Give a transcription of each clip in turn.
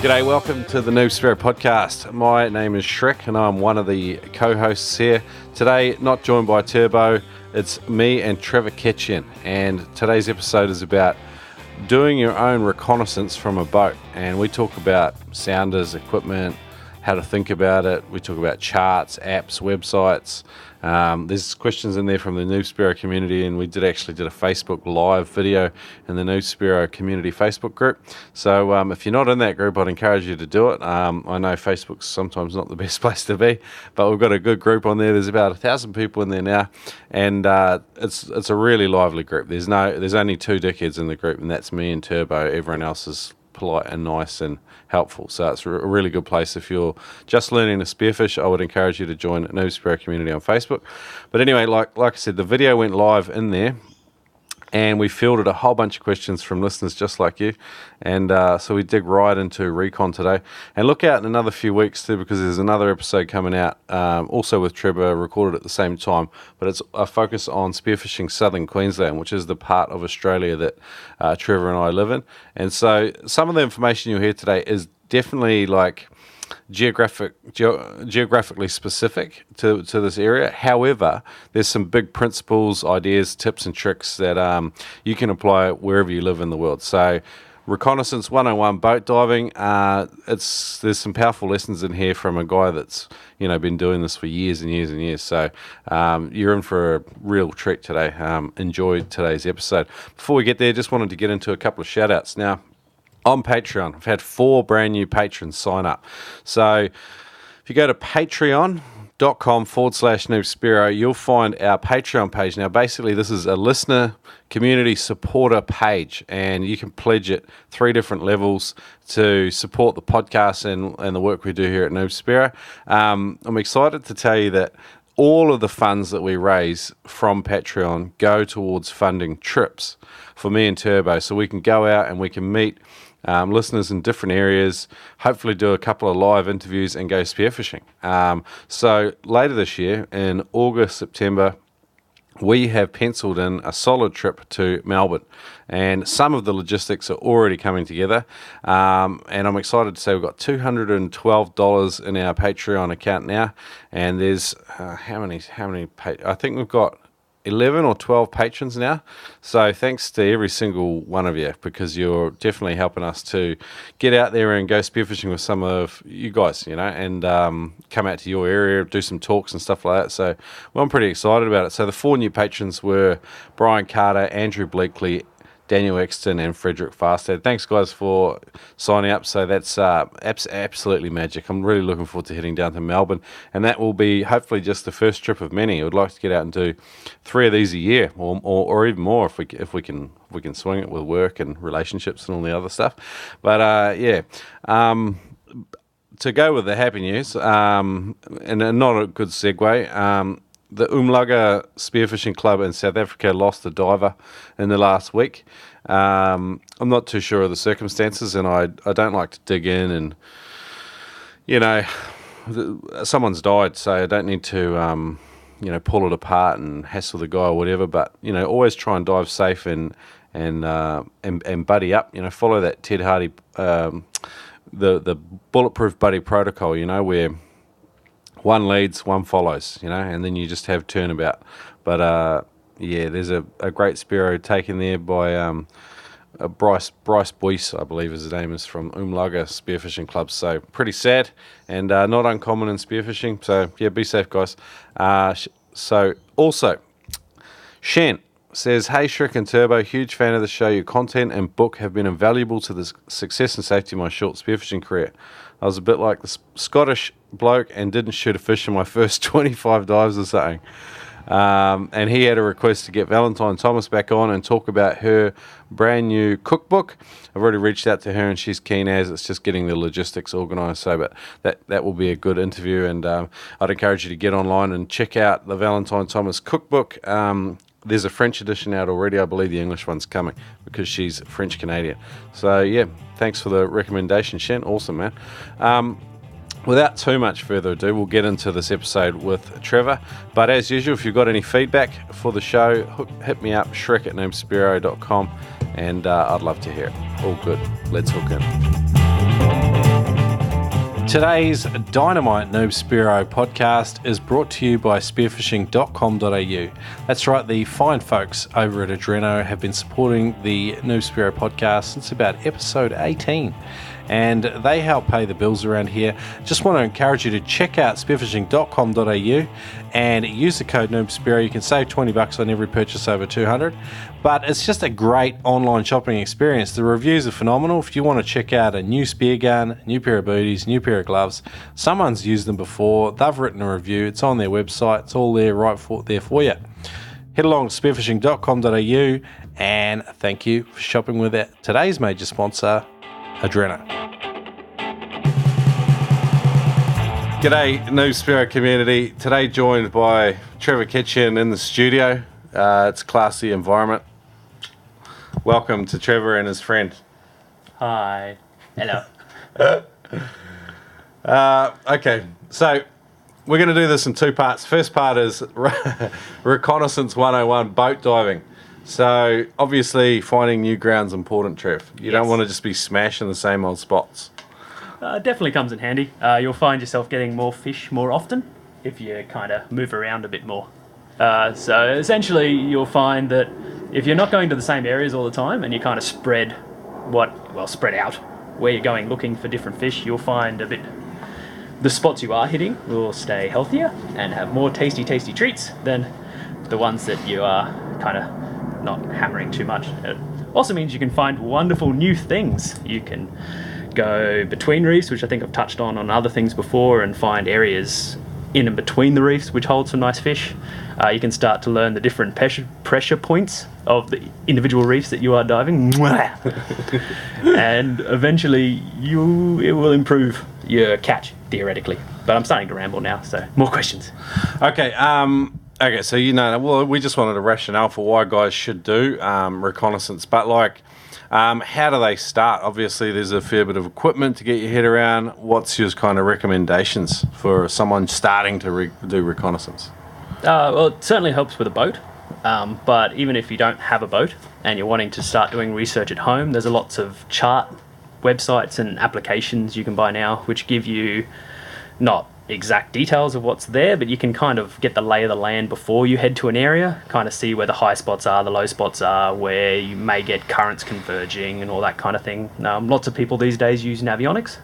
G'day, welcome to the Noob Spearo podcast. My name is Shrek and I'm one of the co-hosts here. Today, not joined by Turbo, it's me and Trevor Ketchion, and today's episode is about doing your own reconnaissance from a boat. And we talk about sounders, equipment, how to think about it. We talk about charts, apps, websites. There's questions in there from the Noob Spearo community, and we did a Facebook live video in the Noob Spearo community Facebook group. So if you're not in that group, I'd encourage you to do it. I know Facebook's sometimes not the best place to be, but we've got a good group on there. There's about 1,000 people in there now, and it's a really lively group. There's only two dickheads in the group, and that's me and Turbo. Everyone else is polite and nice and helpful, so it's a really good place. If you're just learning to spearfish, I would encourage you to join Noob Spearo community on Facebook. But anyway, like I said, the video went live in there, and we fielded a whole bunch of questions from listeners just like you, and so we dig right into recon today. And look out in another few weeks too, because there's another episode coming out, also with Trevor, recorded at the same time, but it's a focus on spearfishing southern Queensland, which is the part of Australia that Trevor and I live in. And so some of the information you'll hear today is definitely like geographically specific to this area. However, there's some big principles, ideas, tips and tricks that you can apply wherever you live in the world. So Reconnaissance 101 boat diving, there's some powerful lessons in here from a guy that's been doing this for years and years and years. So you're in for a real treat today. Enjoy today's episode. Before we get there, just wanted to get into a couple of shout outs. Now, on Patreon, I've had 4 brand new patrons sign up. So if you go to patreon.com/Noob Spearo, you'll find our Patreon page. Now, basically, this is a listener community supporter page, and you can pledge at 3 different levels to support the podcast and the work we do here at Noob Spearo. I'm excited to tell you that all of the funds that we raise from Patreon go towards funding trips for me and Turbo, so we can go out and we can meet listeners in different areas, hopefully do a couple of live interviews and go spearfishing. So later this year, in August, September, we have penciled in a solid trip to Melbourne, and some of the logistics are already coming together, and I'm excited to say we've got $212 in our Patreon account now, and there's how many I think we've got 11 or 12 patrons now. So thanks to every single one of you, because you're definitely helping us to get out there and go spearfishing with some of you guys, and come out to your area, do some talks and stuff like that. So I'm pretty excited about it. So the 4 new patrons were Brian Carter, Andrew Bleakley, Daniel Exton and Frederick Farstad. Thanks, guys, for signing up. So that's absolutely magic. I'm really looking forward to heading down to Melbourne, and that will be hopefully just the first trip of many. I would like to get out and do 3 of these a year, or even more if we can swing it with work and relationships and all the other stuff. But to go with the happy news, and not a good segue. The Umlaga Spearfishing Club in South Africa lost a diver in the last week. I'm not too sure of the circumstances, and I don't like to dig in, and someone's died, so I don't need to pull it apart and hassle the guy or whatever. But always try and dive safe and buddy up. Follow that Ted Hardy the bulletproof buddy protocol. Where one leads, one follows, and then you just have turnabout. But there's a great Spearo taken there by Bryce Boyce, I believe his name is, from Umlaga Spearfishing Club. So pretty sad, and not uncommon in spearfishing. So yeah, be safe, guys. So also, Shan says, "Hey Shrek and Turbo, huge fan of the show. Your content and book have been invaluable to the success and safety of my short spearfishing career. I was a bit like the Scottish bloke and didn't shoot a fish in my first 25 dives or something." And he had a request to get Valentine Thomas back on and talk about her brand new cookbook. I've already reached out to her and she's keen as. It's just getting the logistics organised. So, but that will be a good interview, and I'd encourage you to get online and check out the Valentine Thomas cookbook. There's a French edition out already. I believe the English one's coming because she's French-Canadian. So, yeah, thanks for the recommendation, Shen. Awesome, man. Without too much further ado, we'll get into this episode with Trevor. But as usual, if you've got any feedback for the show, hit me up, shrek@noobspearo.com, and I'd love to hear it. All good. Let's hook in. Today's Dynamite Noob Spearo podcast is brought to you by spearfishing.com.au. That's right, the fine folks over at Adreno have been supporting the Noob Spearo podcast since about episode 18. And they help pay the bills around here. Just want to encourage you to check out spearfishing.com.au and use the code Noob Spearo. You can save $20 on every purchase over 200. But it's just a great online shopping experience. The reviews are phenomenal. If you want to check out a new spear gun, new pair of booties, new pair of gloves, someone's used them before. They've written a review. It's on their website. It's all there there for you. Head along to spearfishing.com.au and thank you for shopping with today's major sponsor, Adreno. G'day, Noob Spearo community. Today joined by Trevor Ketchion in the studio. It's a classy environment. Welcome to Trevor and his friend. Hi. Hello. Okay, so we're going to do this in two parts. First part is Reconnaissance 101, boat diving. So obviously finding new ground's important, Trev. You don't want to just be smashing the same old spots. Definitely comes in handy. You'll find yourself getting more fish more often if you kind of move around a bit more. So essentially you'll find that if you're not going to the same areas all the time and you kind of spread out where you're going looking for different fish, you'll find the spots you are hitting will stay healthier and have more tasty treats than the ones that you are kind of not hammering too much. It also means you can find wonderful new things. You can go between reefs, which I think I've touched on other things before, and find areas in and between the reefs which hold some nice fish. You can start to learn the different pressure points of the individual reefs that you are diving. And eventually it will improve your catch, theoretically. But I'm starting to ramble now, so more questions. Okay, so we just wanted a rationale for why guys should do reconnaissance, but how do they start? Obviously, there's a fair bit of equipment to get your head around. What's your kind of recommendations for someone starting to do reconnaissance? Well, it certainly helps with a boat, but even if you don't have a boat and you're wanting to start doing research at home, there's lots of chart websites and applications you can buy now which give you not exact details of what's there, but you can kind of get the lay of the land before you head to an area, kind of see where the high spots are, the low spots are, where you may get currents converging and all that kind of thing. Lots of people these days use Navionics,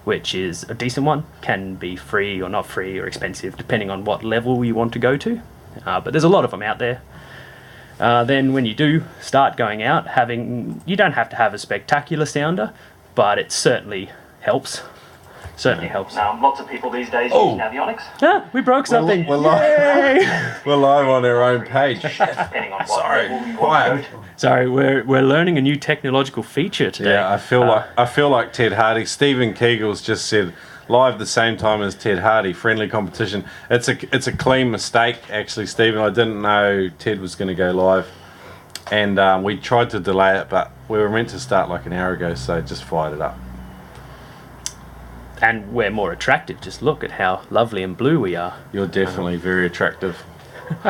which is a decent one. Can be free or not free or expensive depending on what level you want to go to, but there's a lot of them out there. Then when you do start going out, you don't have to have a spectacular sounder, but it certainly helps. Lots of people these days use Navionics. We broke something. We're live on our own page. Sorry, we're learning a new technological feature today. Yeah, I feel like Ted Hardy. Stephen Keagle's just said live the same time as Ted Hardy. Friendly competition. It's a clean mistake, actually, Stephen. I didn't know Ted was going to go live, and we tried to delay it, but we were meant to start like an hour ago, so just fired it up. And we're more attractive. Just look at how lovely and blue we are. You're definitely very attractive.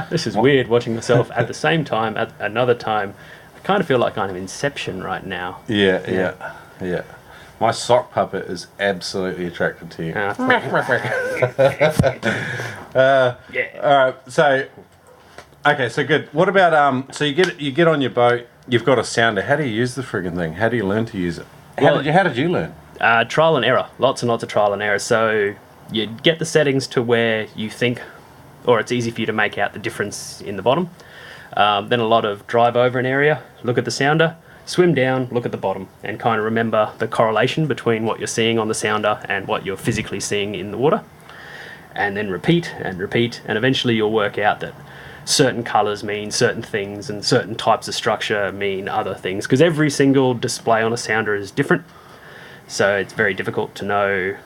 This is weird, watching myself at the same time, at another time. I kind of feel like kind of Inception right now. Yeah. My sock puppet is absolutely attracted to you. All right. So good. What about so you get on your boat. You've got a sounder. How do you use the friggin' thing? How do you learn to use it? How did you learn? Trial and error. Lots and lots of trial and error. So you get the settings to where you think, or it's easy for you to make out the difference in the bottom. Then a lot of drive over an area, look at the sounder, swim down, look at the bottom, and kind of remember the correlation between what you're seeing on the sounder and what you're physically seeing in the water. And then repeat, and eventually you'll work out that certain colours mean certain things and certain types of structure mean other things, because every single display on a sounder is different. So it's very difficult to know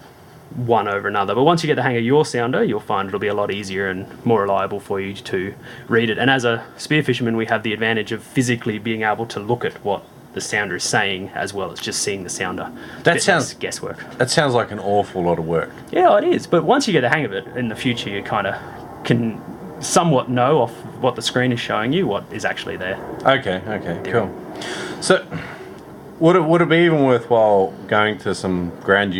one over another. But once you get the hang of your sounder, you'll find it'll be a lot easier and more reliable for you to read it. And as a spearfisherman, we have the advantage of physically being able to look at what the sounder is saying as well as just seeing the sounder. That sounds guesswork. That sounds like an awful lot of work. Yeah, it is. But once you get the hang of it, in the future you kind of can somewhat know off what the screen is showing you what is actually there. Okay, cool. So would it be even worthwhile going to some ground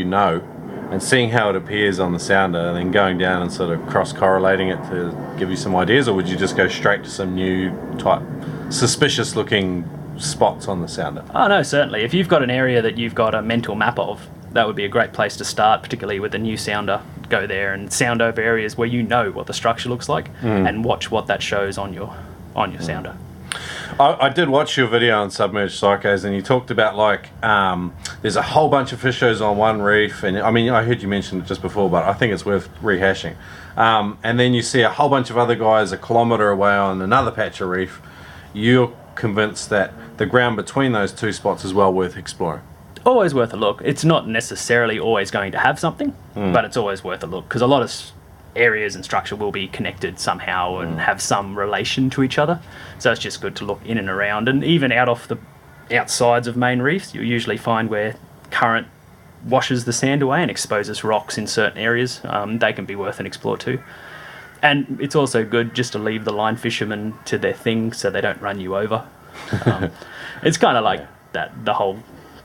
and seeing how it appears on the sounder, and then going down and sort of cross-correlating it to give you some ideas, or would you just go straight to some new type, suspicious-looking spots on the sounder? Oh no, certainly. If you've got an area that you've got a mental map of, that would be a great place to start, particularly with a new sounder. Go there and sound over areas where you know what the structure looks like, and watch what that shows on your sounder. I did watch your video on submerged psychos, and you talked about like there's a whole bunch of fish shows on one reef, and I mean I heard you mention it just before, but I think it's worth rehashing. And then you see a whole bunch of other guys a kilometre away on another patch of reef. You're convinced that the ground between those two spots is well worth exploring. Always worth a look. It's not necessarily always going to have something, but it's always worth a look, because a lot of areas and structure will be connected somehow and have some relation to each other. So it's just good to look in and around, and even out off the outsides of main reefs, you'll usually find where current washes the sand away and exposes rocks in certain areas. They can be worth an explore too. And it's also good just to leave the line fishermen to their thing so they don't run you over. It's kind of like the whole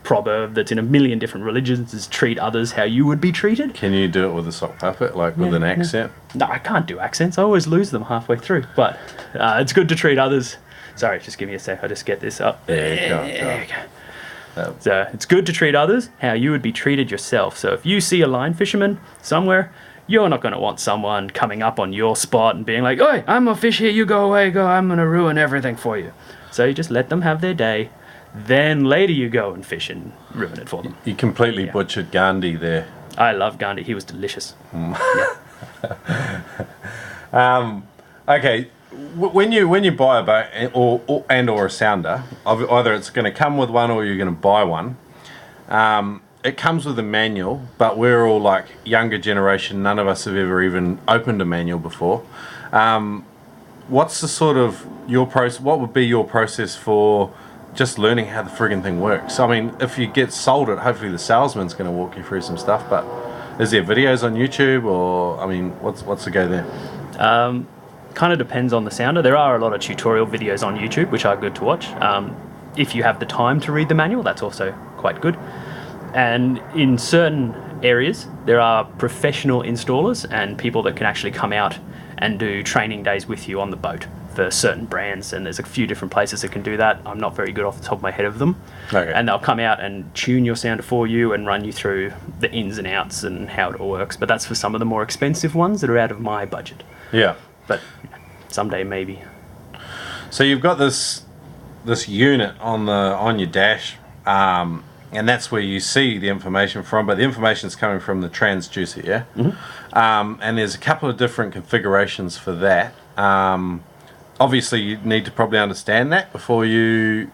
proverb that's in a million different religions is treat others how you would be treated. Can you do it with a sock puppet, like with an accent? No, I can't do accents. I always lose them halfway through. But it's good to treat others. Sorry, just give me a sec. I'll just get this up. There you go. So it's good to treat others how you would be treated yourself. So if you see a line fisherman somewhere, you're not going to want someone coming up on your spot and being like, "Oi, I'm a fish here, you go away, go, I'm going to ruin everything for you." So you just let them have their day. Then later you go and fish and ruin it for them. You completely butchered Gandhi there. I love Gandhi. He was delicious. Okay, when you buy a boat or a sounder, either it's going to come with one or you're going to buy one. It comes with a manual, but we're all like younger generation. None of us have ever even opened a manual before. What's the sort of your process? What would be your process for just learning how the friggin' thing works? I mean, if you get sold it, hopefully the salesman's going to walk you through some stuff, but is there videos on YouTube, or, I mean, what's the go there? Kind of depends on the sounder. There are a lot of tutorial videos on YouTube, which are good to watch. If you have the time to read the manual, that's also quite good. And in certain areas, there are professional installers and people that can actually come out and do training days with you on the boat for certain brands, and there's a few different places that can do that. I'm not very good off the top of my head of them. Okay. And they'll come out and tune your sounder for you and run you through the ins and outs and how it all works. But that's for some of the more expensive ones that are out of my budget. Yeah. But someday maybe. So you've got this unit on your dash, and that's where you see the information from, but the information's coming from the transducer, yeah? Mm-hmm. And there's a couple of different configurations for that. Obviously, you need to probably understand that before you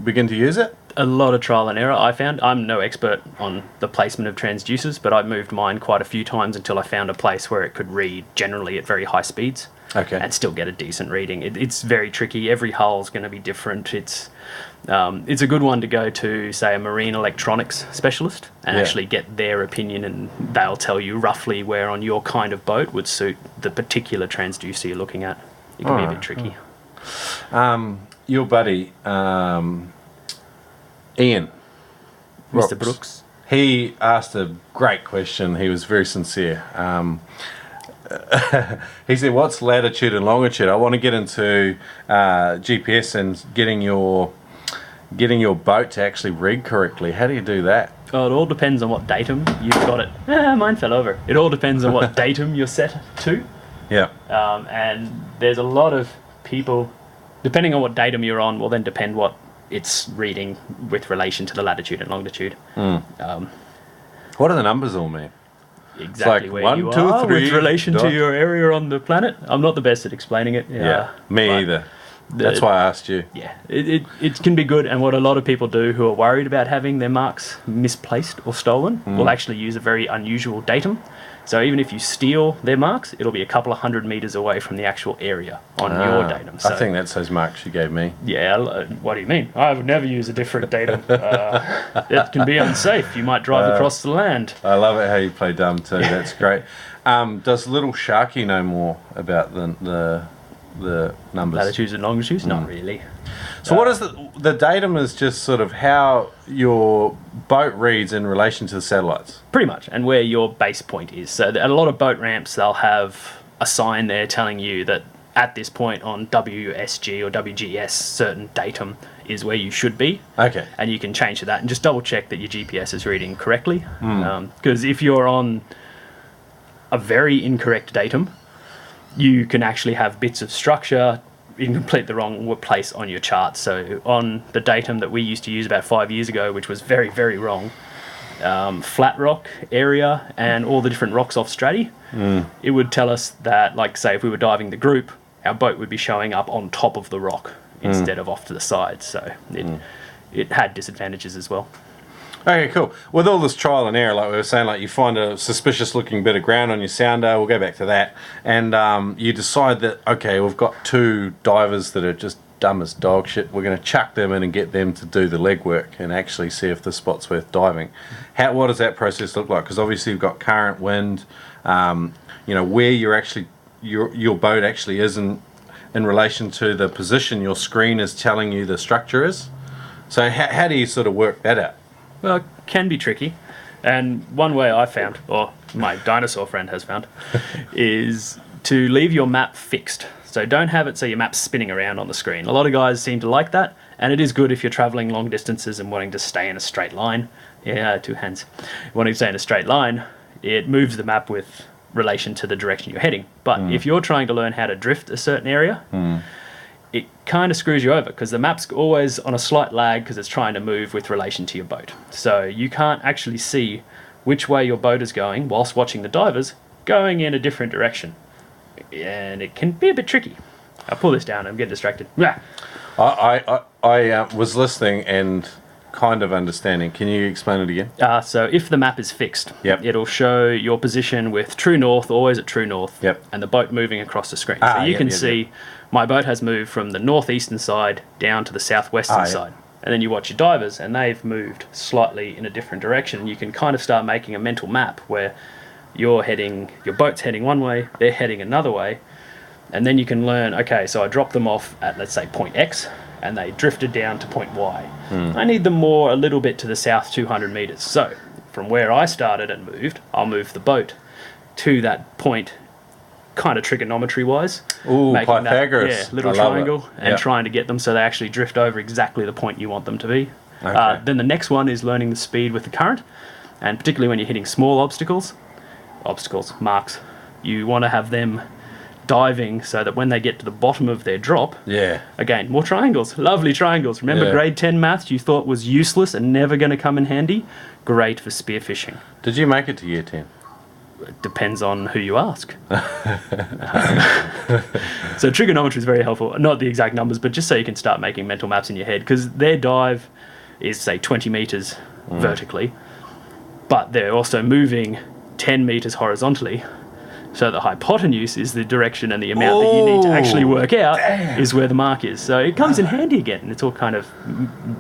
begin to use it. A lot of trial and error, I found. I'm no expert on the placement of transducers, but I've moved mine quite a few times until I found a place where it could read generally at very high speeds. Okay. And still get a decent reading. It's very tricky. Every hull's going to be different. It's a good one to go to, say, a marine electronics specialist and actually get their opinion, and they'll tell you roughly where on your kind of boat would suit the particular transducer you're looking at. It can be a bit tricky. Your buddy, Ian. Mr. Brooks. He asked a great question. He was very sincere. He said, "What's latitude and longitude? I want to get into GPS and getting your boat to actually rig correctly. How do you do that?" Oh, it all depends on what datum you've got it. Mine fell over. It all depends on what datum you're set to. Yeah. And there's a lot of people, depending on what datum you're on, will then depend what it's reading with relation to the latitude and longitude. What do the numbers all mean? Exactly like where 1, you 2, are 3 with relation dot. to your area on the planet. I'm not the best at explaining it. Me either. That's why I asked you. Yeah, it can be good, and what a lot of people do who are worried about having their marks misplaced or stolen will actually use a very unusual datum. So even if you steal their marks, it'll be a couple of 100 meters away from the actual area on your datum. So, I think that's those marks you gave me. Yeah, what do you mean? I would never use a different datum. It can be unsafe. You might drive across the land. I love it how you play dumb too. That's great. Does Little Sharky know more about the numbers? Latitudes and longitudes? Not really. So what is the datum is just sort of how your boat reads in relation to the satellites? Pretty much, and where your base point is. So at a lot of boat ramps, they'll have a sign there telling you that at this point on WSG or WGS, certain datum is where you should be. Okay. And you can change to that and just double check that your GPS is reading correctly. Because if you're on a very incorrect datum, you can actually have bits of structure in complete the wrong place on your chart. So on the datum that we used to use about 5 years ago, which was very, very wrong, flat rock area and all the different rocks off Stratty, it would tell us that, like, say, if we were diving the group, our boat would be showing up on top of the rock instead of off to the side. So it had disadvantages as well. Okay, cool. With all this trial and error, like we were saying, like you find a suspicious looking bit of ground on your sounder, we'll go back to that, and you decide that, okay, we've got 2 divers that are just dumb as dog shit, we're going to chuck them in and get them to do the legwork and actually see if the spot's worth diving. What does that process look like? Because obviously you've got current, wind, where you're actually, your boat actually is in relation to the position your screen is telling you the structure is. So how do you sort of work that out? Well, it can be tricky. And one way I found, or my dinosaur friend has found, is to leave your map fixed. So don't have it so your map's spinning around on the screen. A lot of guys seem to like that, and it is good if you're traveling long distances and wanting to stay in a straight line. Yeah, 2 hands. Wanting to stay in a straight line, it moves the map with relation to the direction you're heading. But if you're trying to learn how to drift a certain area, it kind of screws you over because the map's always on a slight lag because it's trying to move with relation to your boat. So you can't actually see which way your boat is going whilst watching the divers going in a different direction. And it can be a bit tricky. I'll pull this down, I'm getting distracted. Yeah. I was listening and kind of understanding. Can you explain it again? So if the map is fixed, it'll show your position with true north, always at true north, and the boat moving across the screen. So you can see my boat has moved from the northeastern side down to the southwestern side. And then you watch your divers and they've moved slightly in a different direction. You can kind of start making a mental map where your boat's heading one way, they're heading another way. And then you can learn, okay, so I dropped them off at, let's say, point X, and they drifted down to point Y. I need them more a little bit to the south 200 meters. So from where I started and moved, I'll move the boat to that point, kind of trigonometry-wise. Ooh, Pythagoras. Little triangle, and trying to get them so they actually drift over exactly the point you want them to be. Okay. Then the next one is learning the speed with the current, and particularly when you're hitting small marks, you want to have them diving so that when they get to the bottom of their drop, again, more triangles, lovely triangles. Remember grade 10 maths you thought was useless and never going to come in handy? Great for spearfishing. Did you make it to year 10? It depends on who you ask. So trigonometry is very helpful. Not the exact numbers, but just so you can start making mental maps in your head, because their dive is, say, 20 meters vertically, but they're also moving 10 meters horizontally. So the hypotenuse is the direction, and the amount that you need to actually work out is where the mark is. So it comes in handy again, and it's all kind of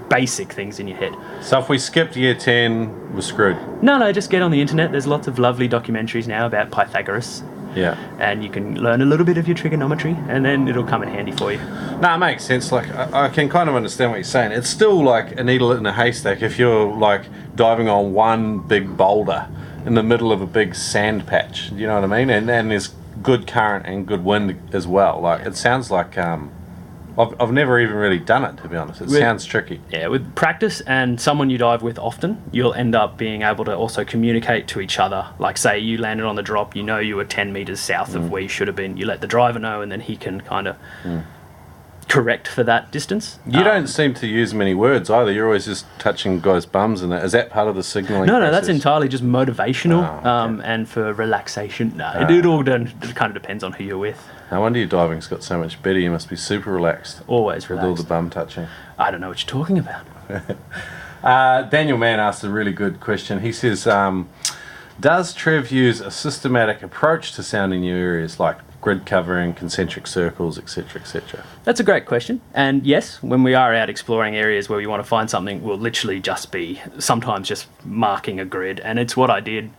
basic things in your head. So if we skipped year 10, we're screwed? No, just get on the internet. There's lots of lovely documentaries now about Pythagoras. Yeah. And you can learn a little bit of your trigonometry, and then it'll come in handy for you. No, it makes sense. Like, I can kind of understand what you're saying. It's still like a needle in a haystack if you're, like, diving on one big boulder in the middle of a big sand patch, you know what I mean? And there's good current and good wind as well. Like, it sounds like I've never even really done it, to be honest. It sounds tricky. Yeah, with practice and someone you dive with often, you'll end up being able to also communicate to each other. Like, say you landed on the drop, you know you were 10 meters south of where you should have been. You let the driver know, and then he can kind of correct for that distance. You don't seem to use many words either. You're always just touching guys' bums and that. Is that part of the signalling No, process? that's entirely just motivational and for relaxation. No, it all kind of depends on who you're with. No wonder your diving's got so much better. You must be super relaxed. Always relaxed. With all the bum touching. I don't know what you're talking about. Daniel Mann asked a really good question. He says, does Trev use a systematic approach to sounding new areas, like grid covering, concentric circles, etc., etc.? That's a great question. And yes, when we are out exploring areas where we want to find something, we'll literally just be sometimes just marking a grid. And it's what I did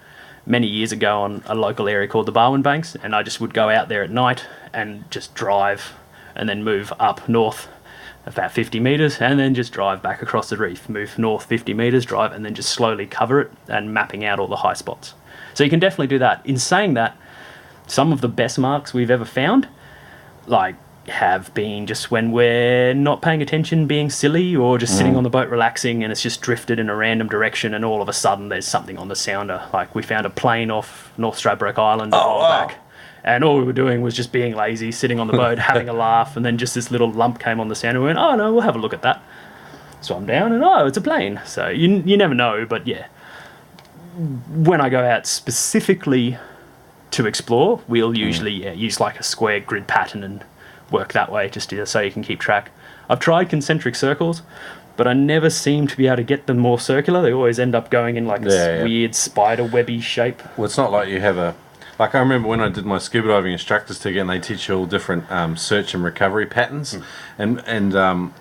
many years ago on a local area called the Barwon Banks, and I just would go out there at night and just drive and then move up north about 50 meters, and then just drive back across the reef, move north 50 meters, drive, and then just slowly cover it and mapping out all the high spots. So you can definitely do that. In saying that, some of the best marks we've ever found, like, have been just when we're not paying attention, being silly, or just sitting on the boat relaxing, and it's just drifted in a random direction, and all of a sudden there's something on the sounder. Like, we found a plane off North Stradbroke Island a while back, and all we were doing was just being lazy, sitting on the boat, having a laugh, and then just this little lump came on the sounder. We went, oh no, we'll have a look at that. Swam down, and oh, it's a plane. So you never know, but yeah. When I go out specifically to explore, we'll usually use like a square grid pattern and work that way, just so you can keep track. I've tried concentric circles, but I never seem to be able to get them more circular. They always end up going in like this weird spider webby shape. Well, it's not like you have a... Like, I remember when I did my scuba diving instructors ticket, and they teach you all different search and recovery patterns. And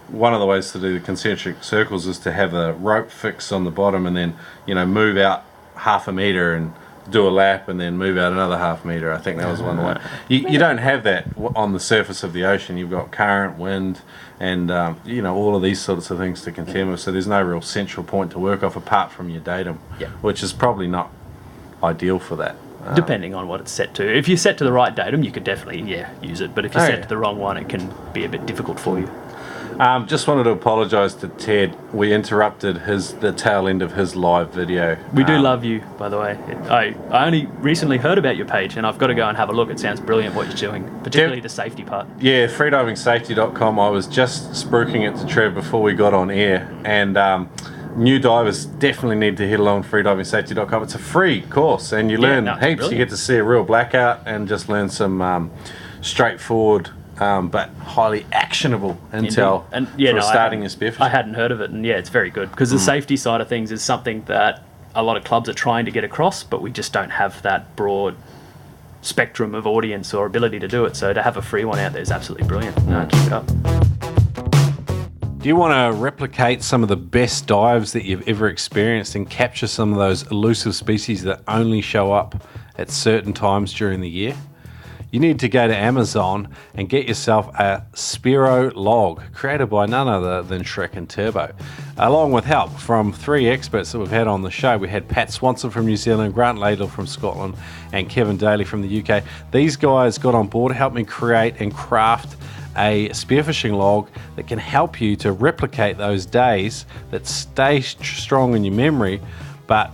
one of the ways to do the concentric circles is to have a rope fix on the bottom and then, move out half a metre and do a lap and then move out another half metre. I think that was one way. You don't have that on the surface of the ocean. You've got current, wind, and all of these sorts of things to contend with. So there's no real central point to work off apart from your datum, which is probably not ideal for that. Depending on what it's set to. If you're set to the right datum, you could definitely use it. But if you're set to the wrong one, it can be a bit difficult for you. Just wanted to apologise to Ted. We interrupted the tail end of his live video. We do love you, by the way. I only recently heard about your page, and I've got to go and have a look. It sounds brilliant what you're doing, particularly the safety part. Yeah, freedivingsafety.com. I was just spruiking it to Trev before we got on air, and new divers definitely need to head along freedivingsafety.com. It's a free course, and you learn heaps. Brilliant. You get to see a real blackout and just learn some straightforward but highly actionable intel for starting your spearfish. I hadn't heard of it, and it's very good, because the safety side of things is something that a lot of clubs are trying to get across, but we just don't have that broad spectrum of audience or ability to do it. So to have a free one out there is absolutely brilliant. Keep it up. Do you want to replicate some of the best dives that you've ever experienced and capture some of those elusive species that only show up at certain times during the year? You need to go to Amazon and get yourself a Spearo log created by none other than Shrek and Turbo, along with help from 3 experts that we've had on the show. We had Pat Swanson from New Zealand, Grant Laidlaw from Scotland, and Kevin Daly from the UK. These guys got on board, helped me create and craft a spearfishing log that can help you to replicate those days that stay strong in your memory, but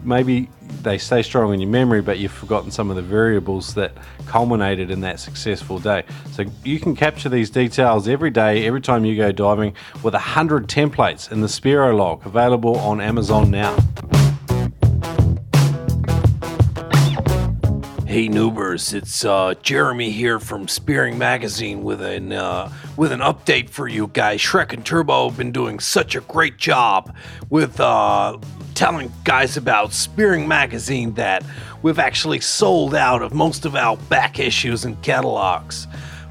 maybe they stay strong in your memory, but you've forgotten some of the variables that culminated in that successful day. So you can capture these details every day, every time you go diving, with 100 templates in the Spearo log, available on Amazon now. Hey Noobers, it's Jeremy here from Spearing Magazine with an update for you guys. Shrek and Turbo have been doing such a great job with telling guys about Spearing Magazine that we've actually sold out of most of our back issues and catalogs.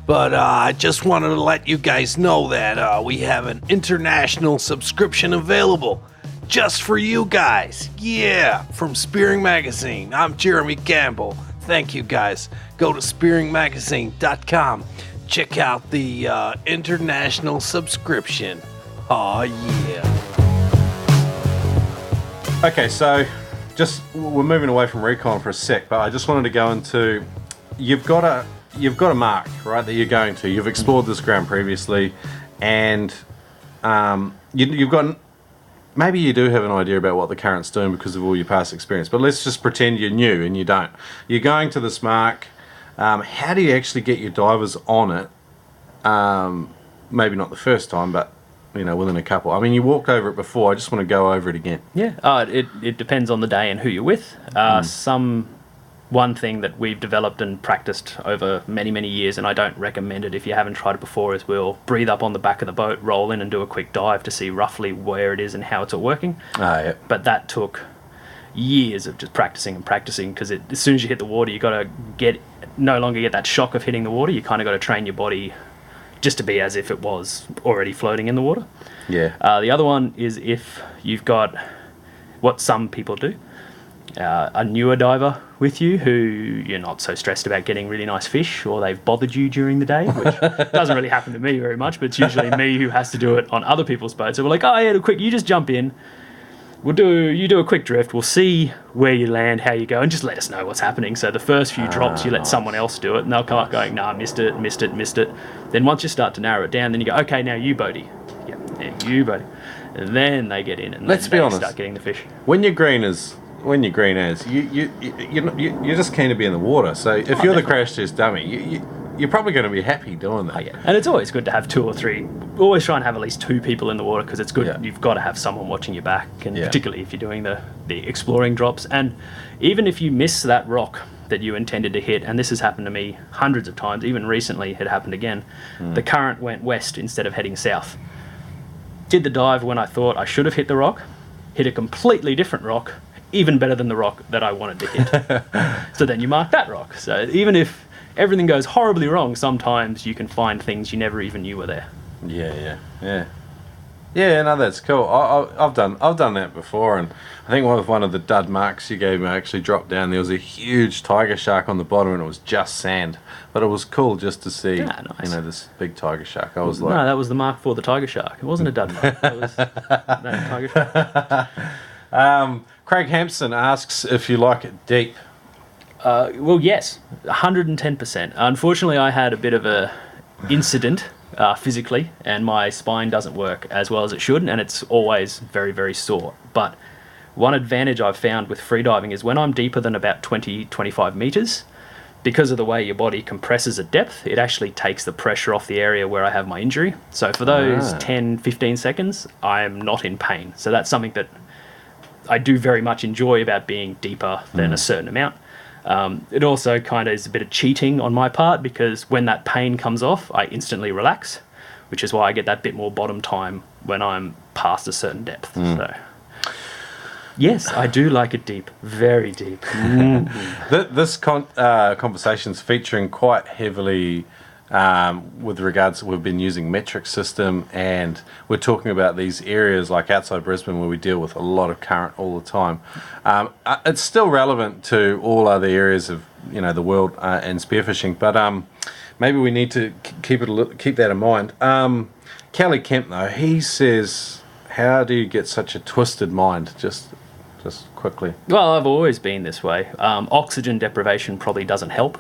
But I just wanted to let you guys know that we have an international subscription available just for you guys. Yeah, from Spearing Magazine. I'm Jeremy Campbell. Thank you guys. Go to spearingmagazine.com. Check out the international subscription. Aw, yeah. Okay, so we're moving away from recon for a sec, but I just wanted to go into, you've got a mark, right, that you're going to. You've explored this ground previously, and you've got, maybe you do have an idea about what the current's doing because of all your past experience, but let's just pretend you're new and you don't. You're going to this mark. How do you actually get your divers on it? Maybe not the first time, but within a couple. I mean, you walked over it before. I just want to go over it again. Yeah, it depends on the day and who you're with. One thing that we've developed and practiced over many, many years, and I don't recommend it if you haven't tried it before, is we'll breathe up on the back of the boat, roll in and do a quick dive to see roughly where it is and how it's all working. Yeah. But that took years of just practicing and practicing, because as soon as you hit the water, you got to no longer get that shock of hitting the water. You kind of got to train your body just to be as if it was already floating in the water. Yeah. The other one is if you've got what some people do, a newer diver with you who you're not so stressed about getting really nice fish, or they've bothered you during the day, which doesn't really happen to me very much, but it's usually me who has to do it on other people's boats. So we're like, oh yeah, quick, you just jump in. You do a quick drift. We'll see where you land, how you go, and just let us know what's happening. So the first few drops, you let someone else do it, and they'll come up going, nah, missed it. Then once you start to narrow it down, then you go, okay, now you Bodie. Yeah, you Bodie. And then they get in, and let's be honest, start getting the fish. When you're green as you're just keen to be in the water. So if you're the crash test dummy, you're probably going to be happy doing that. Oh, yeah. And it's always good to have 2 or 3. Always try and have at least 2 people in the water, because it's good. Yeah. You've got to have someone watching your back, and particularly if you're doing the exploring drops. And even if you miss that rock that you intended to hit, and this has happened to me hundreds of times, even recently it happened again, the current went west instead of heading south. Did the dive when I thought I should have hit the rock, hit a completely different rock, even better than the rock that I wanted to hit. So then you mark that rock. So even if everything goes horribly wrong, sometimes you can find things you never even knew were there. Yeah, no, that's cool. I've done that before, and I think one of the dud marks you gave me, I actually dropped down. There was a huge tiger shark on the bottom, and it was just sand. But it was cool just to see, nice. This big tiger shark. I was like, no, that was the mark for the tiger shark. It wasn't a dud mark. It was tiger shark. Craig Hampson asks if you like it deep. Well, yes, 110%. Unfortunately, I had a bit of a incident physically, and my spine doesn't work as well as it should, and it's always very, very sore. But one advantage I've found with freediving is when I'm deeper than about 20-25 meters, because of the way your body compresses at depth, it actually takes the pressure off the area where I have my injury. So for those 10-15 seconds, I'm not in pain. So that's something that I do very much enjoy about being deeper than a certain amount. It also kind of is a bit of cheating on my part, because when that pain comes off, I instantly relax, which is why I get that bit more bottom time when I'm past a certain depth. So, yes, I do like it deep, very deep. This conversation's featuring quite heavily with regards to we've been using metric system, and we're talking about these areas like outside Brisbane where we deal with a lot of current all the time. It's still relevant to all other areas of the world and spearfishing, but maybe we need to keep that in mind. Kelly Kemp though, he says, how do you get such a twisted mind? Just quickly. Well, I've always been this way. Oxygen deprivation probably doesn't help.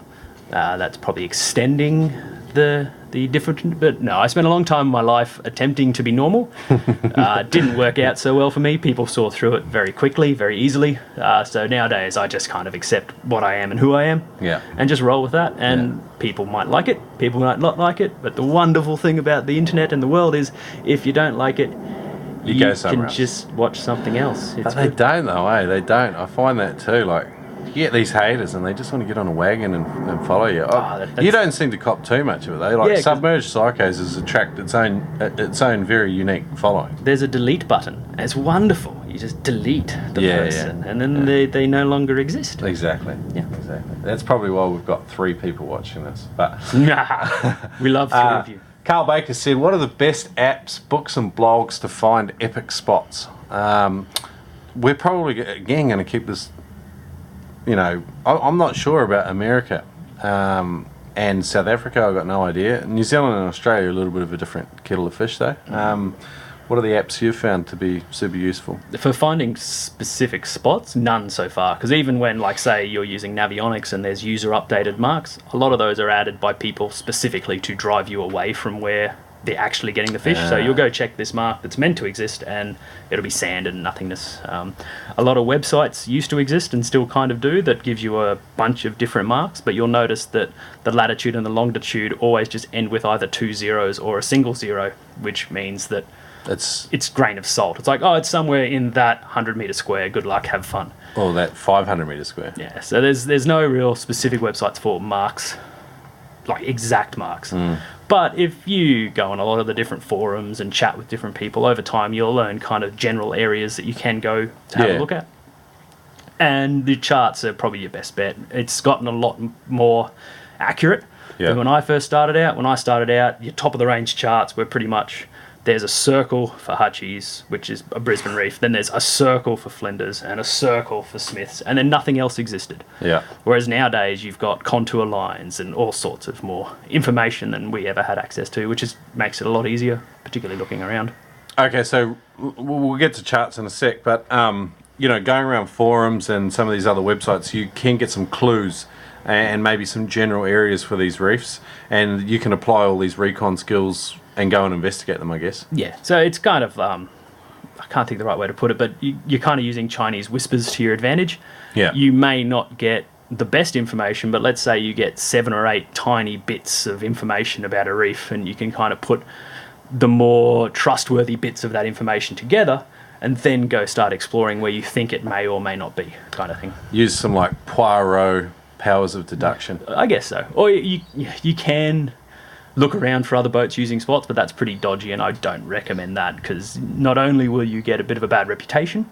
That's probably extending the different, but no, I spent a long time in my life attempting to be normal. Didn't work out so well for me. People saw through it very quickly, very easily. So nowadays I just kind of accept what I am and who I am, and just roll with that. And people might like it, people might not like it, but the wonderful thing about the internet and the world is if you don't like it, you can just watch something else. But they don't though, eh? They don't. I find that too, like, you get these haters and they just want to get on a wagon and follow you. You don't seem to cop too much of it though. Like Submerged Psychos has attracted its own very unique following. There's a delete button. It's wonderful. You just delete the person and then they no longer exist. Exactly. Yeah. Exactly. That's probably why we've got 3 people watching this. But we love 3 of you. Carl Baker said, what are the best apps, books and blogs to find epic spots? We're probably again going to keep this. I'm not sure about America and South Africa. I've got no idea. New Zealand and Australia are a little bit of a different kettle of fish, though. What are the apps you've found to be super useful? For finding specific spots, none so far. Because even when, like, say, you're using Navionics and there's user-updated marks, a lot of those are added by people specifically to drive you away from where they're actually getting the fish. So you'll go check this mark that's meant to exist and it'll be sand and nothingness. A lot of websites used to exist and still kind of do that gives you a bunch of different marks, but you'll notice that the latitude and the longitude always just end with either 2 zeros or a single 0, which means that it's grain of salt. It's like, it's somewhere in that 100 meter square. Good luck, have fun. Or that 500 meter square. Yeah, so there's no real specific websites for marks, like exact marks. But if you go on a lot of the different forums and chat with different people over time, you'll learn kind of general areas that you can go to have a look at. And the charts are probably your best bet. It's gotten a lot more accurate than when I first started out. When I started out, your top of the range charts were pretty much there's a circle for hutchies, which is a Brisbane reef. Then there's a circle for flinders and a circle for smiths, and then nothing else existed. Yeah. Whereas nowadays you've got contour lines and all sorts of more information than we ever had access to, which makes it a lot easier, particularly looking around. Okay, so we'll get to charts in a sec, but going around forums and some of these other websites, you can get some clues and maybe some general areas for these reefs, and you can apply all these recon skills and go and investigate them, I guess. Yeah, so it's kind of, I can't think of the right way to put it, but you're kind of using Chinese whispers to your advantage. Yeah. You may not get the best information, but let's say you get 7 or 8 tiny bits of information about a reef, and you can kind of put the more trustworthy bits of that information together and then go start exploring where you think it may or may not be, kind of thing. Use some like Poirot powers of deduction. I guess so. Or you can look around for other boats using spots, but that's pretty dodgy, and I don't recommend that, because not only will you get a bit of a bad reputation,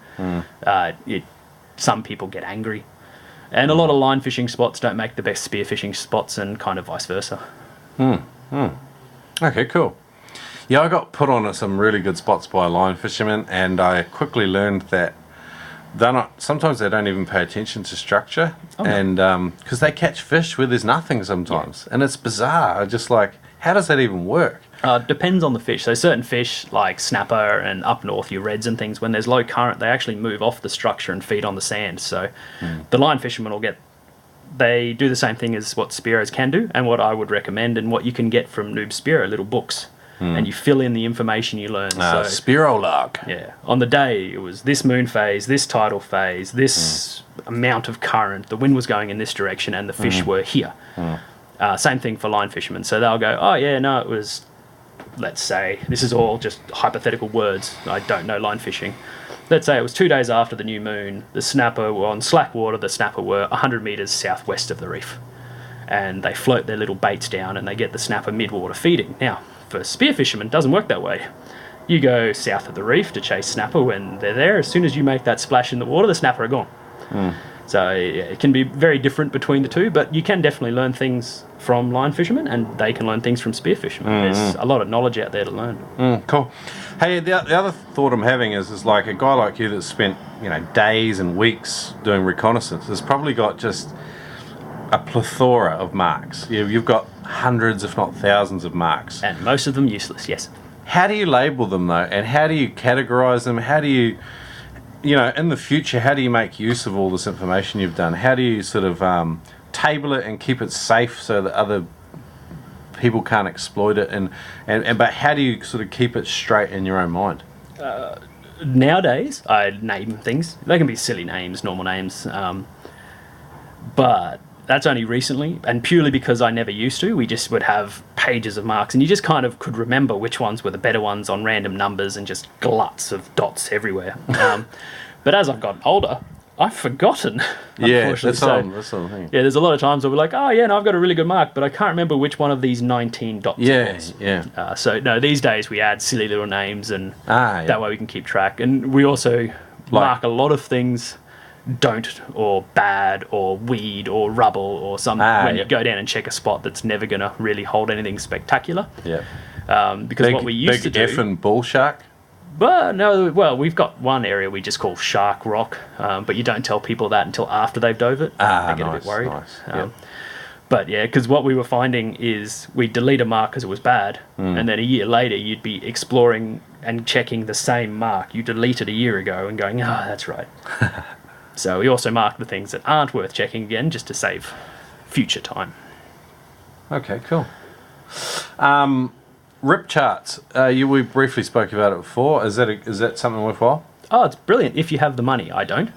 some people get angry, and a lot of line fishing spots don't make the best spearfishing spots, and kind of vice versa. Okay, cool. Yeah, I got put on some really good spots by line fishermen, and I quickly learned that sometimes they don't even pay attention to structure, and because they catch fish where there's nothing sometimes, and it's bizarre. Just like, how does that even work? Depends on the fish. So certain fish like snapper and up north, your reds and things, when there's low current, they actually move off the structure and feed on the sand. So the line fishermen they do the same thing as what Spearos can do, and what I would recommend, and what you can get from Noob Spearo, little books. And you fill in the information you learn. Spearo log. Yeah. On the day, it was this moon phase, this tidal phase, this amount of current, the wind was going in this direction, and the fish were here. Same thing for line fishermen. So they'll go, oh, yeah, no, it was, let's say, this is all just hypothetical words. I don't know line fishing. Let's say it was 2 days after the new moon. The snapper were on slack water. The snapper were 100 metres southwest of the reef. And they float their little baits down, and they get the snapper mid-water feeding. Now, for spear fishermen, it doesn't work that way. You go south of the reef to chase snapper when they're there. As soon as you make that splash in the water, the snapper are gone. So it can be very different between the two, but you can definitely learn things from line fishermen, and they can learn things from spear fishermen. There's a lot of knowledge out there to learn. Cool. Hey, the other thought I'm having is like a guy like you that's spent days and weeks doing reconnaissance has probably got just a plethora of marks. You've got hundreds, if not thousands, of marks. And most of them useless, yes. How do you label them, though? And how do you categorize them? How do you, in the future, how do you make use of all this information you've done? How do you sort of table it and keep it safe so that other people can't exploit it? But how do you sort of keep it straight in your own mind? Nowadays, I name things. They can be silly names, normal names. But that's only recently, and purely because I never used to. We just would have pages of marks, and you just kind of could remember which ones were the better ones on random numbers, and just gluts of dots everywhere. But as I've gotten older, I've forgotten. Yeah, that's the thing. Yeah, there's a lot of times where we're like, oh yeah, no, I've got a really good mark, but I can't remember which one of these 19 dots it was. Yeah. So no, these days we add silly little names, and that way we can keep track. And we also mark a lot of things don't, or bad, or weed, or rubble, or something when you go down and check a spot that's never going to really hold anything spectacular. Because what we used to do... Big effing bull shark? Well, we've got one area we just call Shark Rock, but you don't tell people that until after they've dove it. They get a bit worried. But yeah, because what we were finding is we'd delete a mark because it was bad, and then a year later you'd be exploring and checking the same mark you deleted a year ago and going, that's right. So we also mark the things that aren't worth checking again, just to save future time. Okay, cool. RipCharts. We briefly spoke about it before. Is that something worthwhile? Oh, it's brilliant if you have the money. I don't.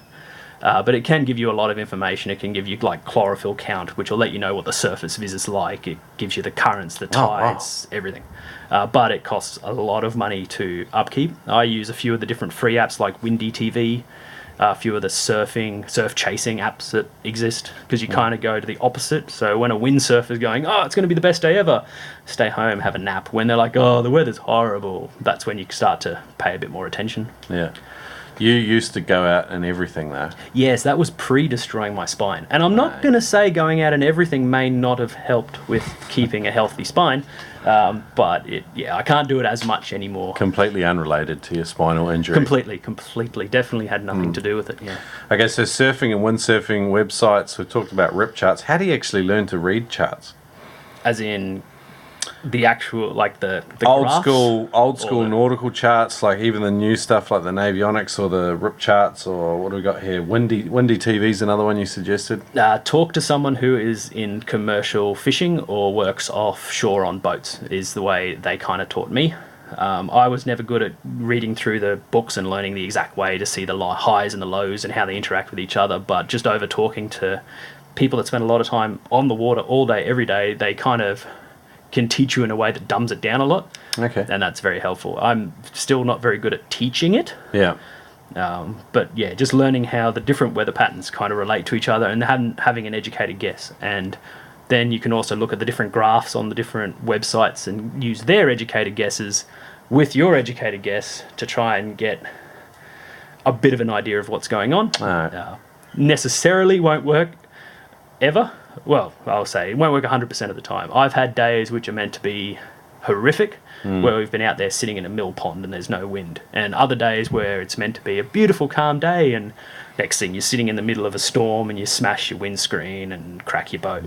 But it can give you a lot of information. It can give you like chlorophyll count, which will let you know what the surface viz is like. It gives you the currents, the tides, everything. But it costs a lot of money to upkeep. I use a few of the different free apps like WindyTV, a few of the surf chasing apps that exist, because you kind of go to the opposite. So when a windsurfer is going, it's going to be the best day ever, stay home, have a nap. When they're like, the weather's horrible, that's when you start to pay a bit more attention. Yeah. You used to go out and everything, though. Yes, that was pre-destroying my spine. And I'm not going to say going out and everything may not have helped with keeping a healthy spine, but I can't do it as much anymore. Completely unrelated to your spinal injury. Completely. Definitely had nothing to do with it, yeah. Okay, so surfing and windsurfing websites, we talked about RipCharts. How do you actually learn to read charts? As in the actual, like the old graphs? school nautical charts, like even the new stuff like the Navionics or the RipCharts, or what do we got here? WindyTV is another one you suggested. Talk to someone who is in commercial fishing or works offshore on boats is the way they kind of taught me. I was never good at reading through the books and learning the exact way to see the highs and the lows and how they interact with each other, but just over talking to people that spend a lot of time on the water all day, every day, they kind of can teach you in a way that dumbs it down a lot. Okay. And that's very helpful. I'm still not very good at teaching it. Yeah. But yeah, just learning how the different weather patterns kind of relate to each other and having an educated guess. And then you can also look at the different graphs on the different websites and use their educated guesses with your educated guess to try and get a bit of an idea of what's going on. All right. Necessarily won't work ever. Well, I'll say it won't work 100% of the time. I've had days which are meant to be horrific, where we've been out there sitting in a mill pond and there's no wind, and other days where it's meant to be a beautiful, calm day, and next thing you're sitting in the middle of a storm and you smash your windscreen and crack your boat.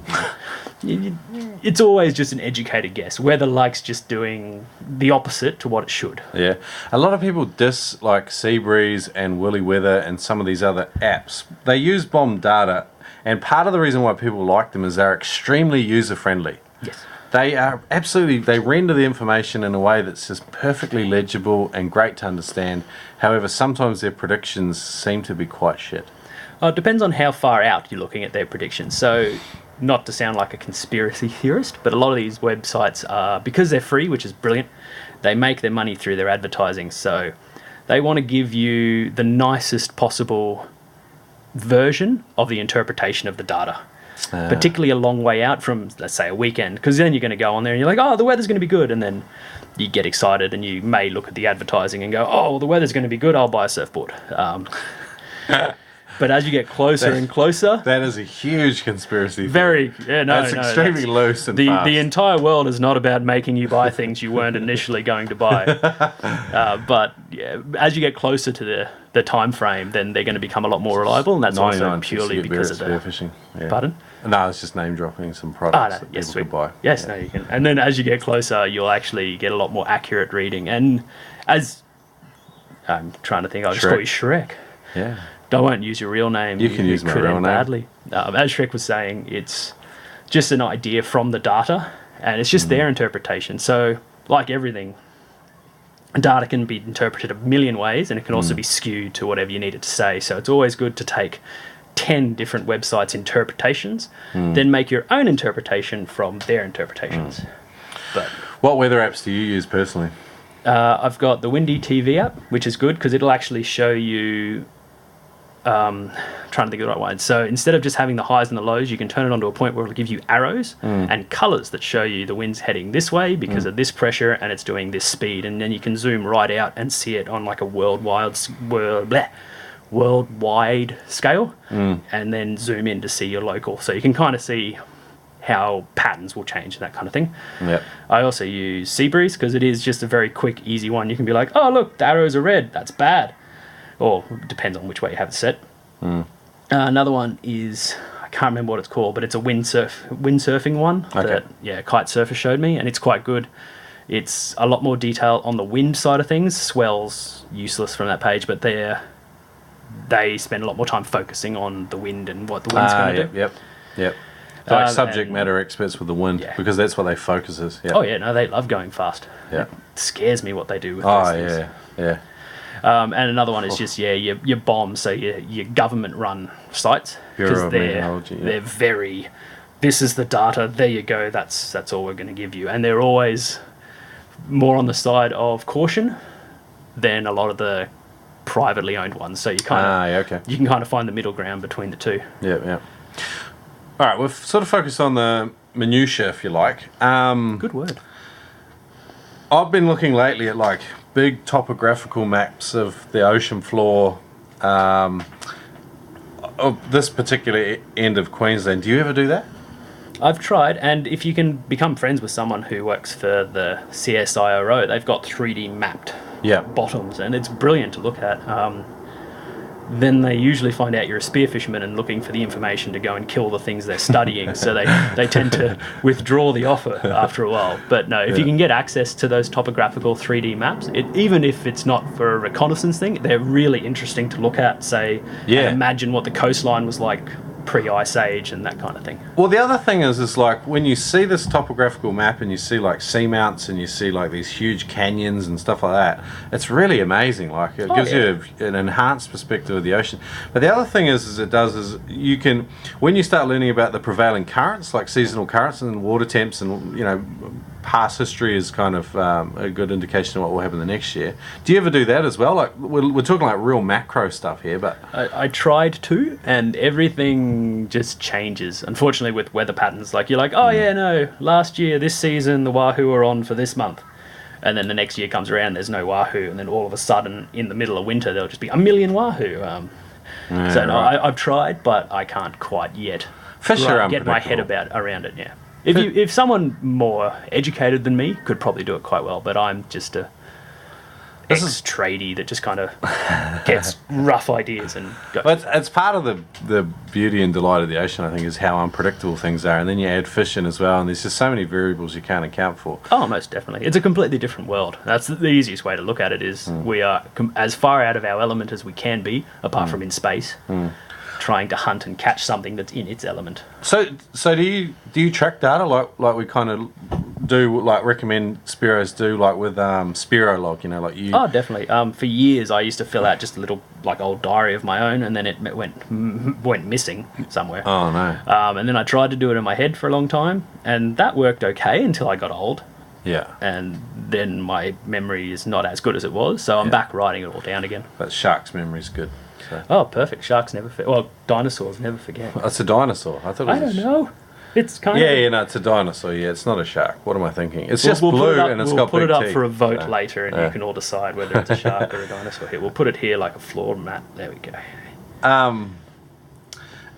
It's always just an educated guess. Weather likes just doing the opposite to what it should. Yeah. A lot of people dislike SeaBreeze and WillyWeather and some of these other apps. They use bomb data, and part of the reason why people like them is they're extremely user-friendly. Yes. They are absolutely, they render the information in a way that's just perfectly legible and great to understand. However, sometimes their predictions seem to be quite shit. It depends on how far out you're looking at their predictions. So, not to sound like a conspiracy theorist, but a lot of these websites are, because they're free, which is brilliant, they make their money through their advertising. So, they want to give you the nicest possible version of the interpretation of the data. Particularly a long way out from, let's say, a weekend, because then you're going to go on there and you're like, oh, the weather's going to be good, and then you get excited and you may look at the advertising and go, oh, well, the weather's going to be good, I'll buy a surfboard. But as you get closer and closer, that is a huge conspirate theory. That's extremely loose and fast. The entire world is not about making you buy things you weren't initially going to buy. But yeah, as you get closer to the time frame, then they're going to become a lot more reliable, and that's also purely because of the spearfishing. Yeah. Pardon? No, it's just name dropping some products that people could buy. Yes, no, you can. And then as you get closer, you'll actually get a lot more accurate reading. And as I'm trying to think, I'll just call you Shrek. Yeah. I won't use your real name. You can use my real name. Badly. As Shrek was saying, it's just an idea from the data, and it's just their interpretation. So, like everything, data can be interpreted a million ways, and it can also be skewed to whatever you need it to say. So it's always good to take 10 different websites' interpretations, then make your own interpretation from their interpretations. But what weather apps do you use personally? I've got the WindyTV app, which is good because it'll actually show you... trying to think of the right one. So instead of just having the highs and the lows, you can turn it onto a point where it'll give you arrows and colours that show you the wind's heading this way because of this pressure and it's doing this speed. And then you can zoom right out and see it on like a worldwide scale and then zoom in to see your local. So you can kind of see how patterns will change and that kind of thing. Yep. I also use SeaBreeze because it is just a very quick, easy one. You can be like, oh, look, the arrows are red. That's bad. Or depends on which way you have it set. Another one is, I can't remember what it's called, but it's a windsurfing one that Kitesurfer showed me, and it's quite good. It's a lot more detail on the wind side of things. Swell's useless from that page, but they spend a lot more time focusing on the wind and what the wind's going to do. Yep. Like subject matter experts with the wind, because that's what they focus is. Yep. Oh yeah, no, they love going fast. Yeah, it scares me what they do with those things. Yeah. And another one is just your bombs, so your government-run sites, because they're very. This is the data. There you go. That's all we're going to give you, and they're always more on the side of caution than a lot of the privately owned ones. So you you can kind of find the middle ground between the two. Yeah. All right, we've sort of focused on the minutiae, if you like. Good word. I've been looking lately at like big topographical maps of the ocean floor of this particular end of Queensland. Do you ever do that? I've tried, and if you can become friends with someone who works for the CSIRO, they've got 3D mapped bottoms, and it's brilliant to look at. Then they usually find out you're a spearfisherman and looking for the information to go and kill the things they're studying, so they tend to withdraw the offer after a while. But no, if you can get access to those topographical 3D maps, even if it's not for a reconnaissance thing, they're really interesting to look at, and imagine what the coastline was like pre-Ice Age and that kind of thing. Well, the other thing is like when you see this topographical map and you see like seamounts and you see like these huge canyons and stuff like that, it's really amazing. Like it gives you an enhanced perspective of the ocean. But the other thing is you can, when you start learning about the prevailing currents, like seasonal currents and water temps, and past history is kind of a good indication of what will happen the next year. Do you ever do that as well? Like we're talking like real macro stuff here, but I tried to, and everything just changes, unfortunately, with weather patterns. Like you're like, last year this season the wahoo are on for this month, and then the next year comes around, there's no wahoo, and then all of a sudden in the middle of winter there'll just be 1 million wahoo. I've tried, but I can't quite yet get my head around it. Yeah. If someone more educated than me could probably do it quite well, but I'm just a ex-tradie that just kind of gets rough ideas and goes. Well, it's part of the beauty and delight of the ocean, I think, is how unpredictable things are, and then you add fish in as well, and there's just so many variables you can't account for. Oh, most definitely. It's a completely different world. That's the easiest way to look at it, is we are as far out of our element as we can be, apart from in space. Trying to hunt and catch something that's in its element. So do you track data like we kind of do, like recommend Spearos do, like with Spearo log, like you? Oh, definitely. For years I used to fill out just a little like old diary of my own, and then it went missing somewhere. Oh no. And then I tried to do it in my head for a long time, and that worked okay until I got old. Yeah. And then my memory is not as good as it was, so I'm back writing it all down again. But shark's memory's good. So. Oh, perfect. Sharks never forget. Well, dinosaurs never forget. It's a dinosaur. I thought it was I don't know. It's kind of... Yeah, it's a dinosaur. Yeah, it's not a shark. What am I thinking? It's just blue and it's got big teeth. We'll put it up for a vote later, and you can all decide whether it's a shark or a dinosaur here. We'll put it here like a floor mat. There we go.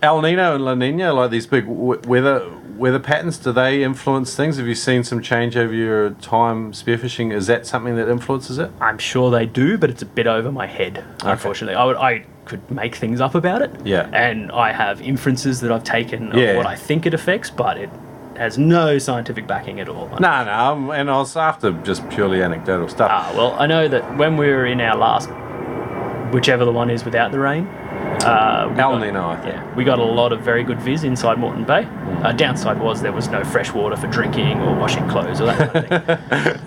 El Nino and La Nina, like these big weather patterns, do they influence things? Have you seen some change over your time spearfishing? Is that something that influences it? I'm sure they do, but it's a bit over my head, unfortunately. I could make things up about it. Yeah. And I have inferences that I've taken of what I think it affects, but it has no scientific backing at all. No, and I was after just purely anecdotal stuff. Well, I know that when we were in our last, whichever the one is without the rain, El Nino, I think. Yeah, we got a lot of very good viz inside Moreton Bay. Downside was there was no fresh water for drinking or washing clothes or that kind of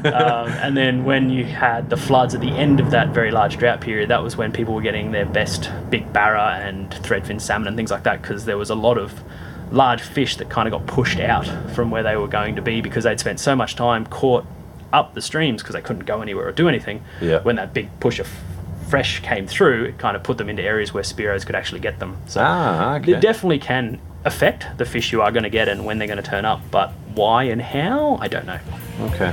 thing. And then when you had the floods at the end of that very large drought period, that was when people were getting their best big barra and threadfin salmon and things like that, because there was a lot of large fish that kind of got pushed out from where they were going to be because they'd spent so much time caught up the streams because they couldn't go anywhere or do anything. Yeah. When that big push of fresh came through, it kind of put them into areas where Spearos could actually get them. So it definitely can affect the fish you are going to get and when they're going to turn up, but why and how, I don't know. Okay.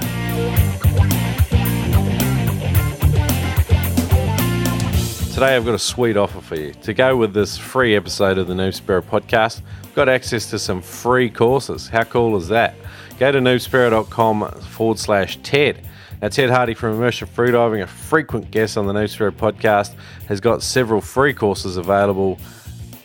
Today I've got a sweet offer for you. To go with this free episode of the Noob Spearo podcast, I've got access to some free courses. How cool is that? Go to noobspearo.com/TED. Now, Ted Hardy from Immersion Freediving, a frequent guest on the Noob Spearo podcast, has got several free courses available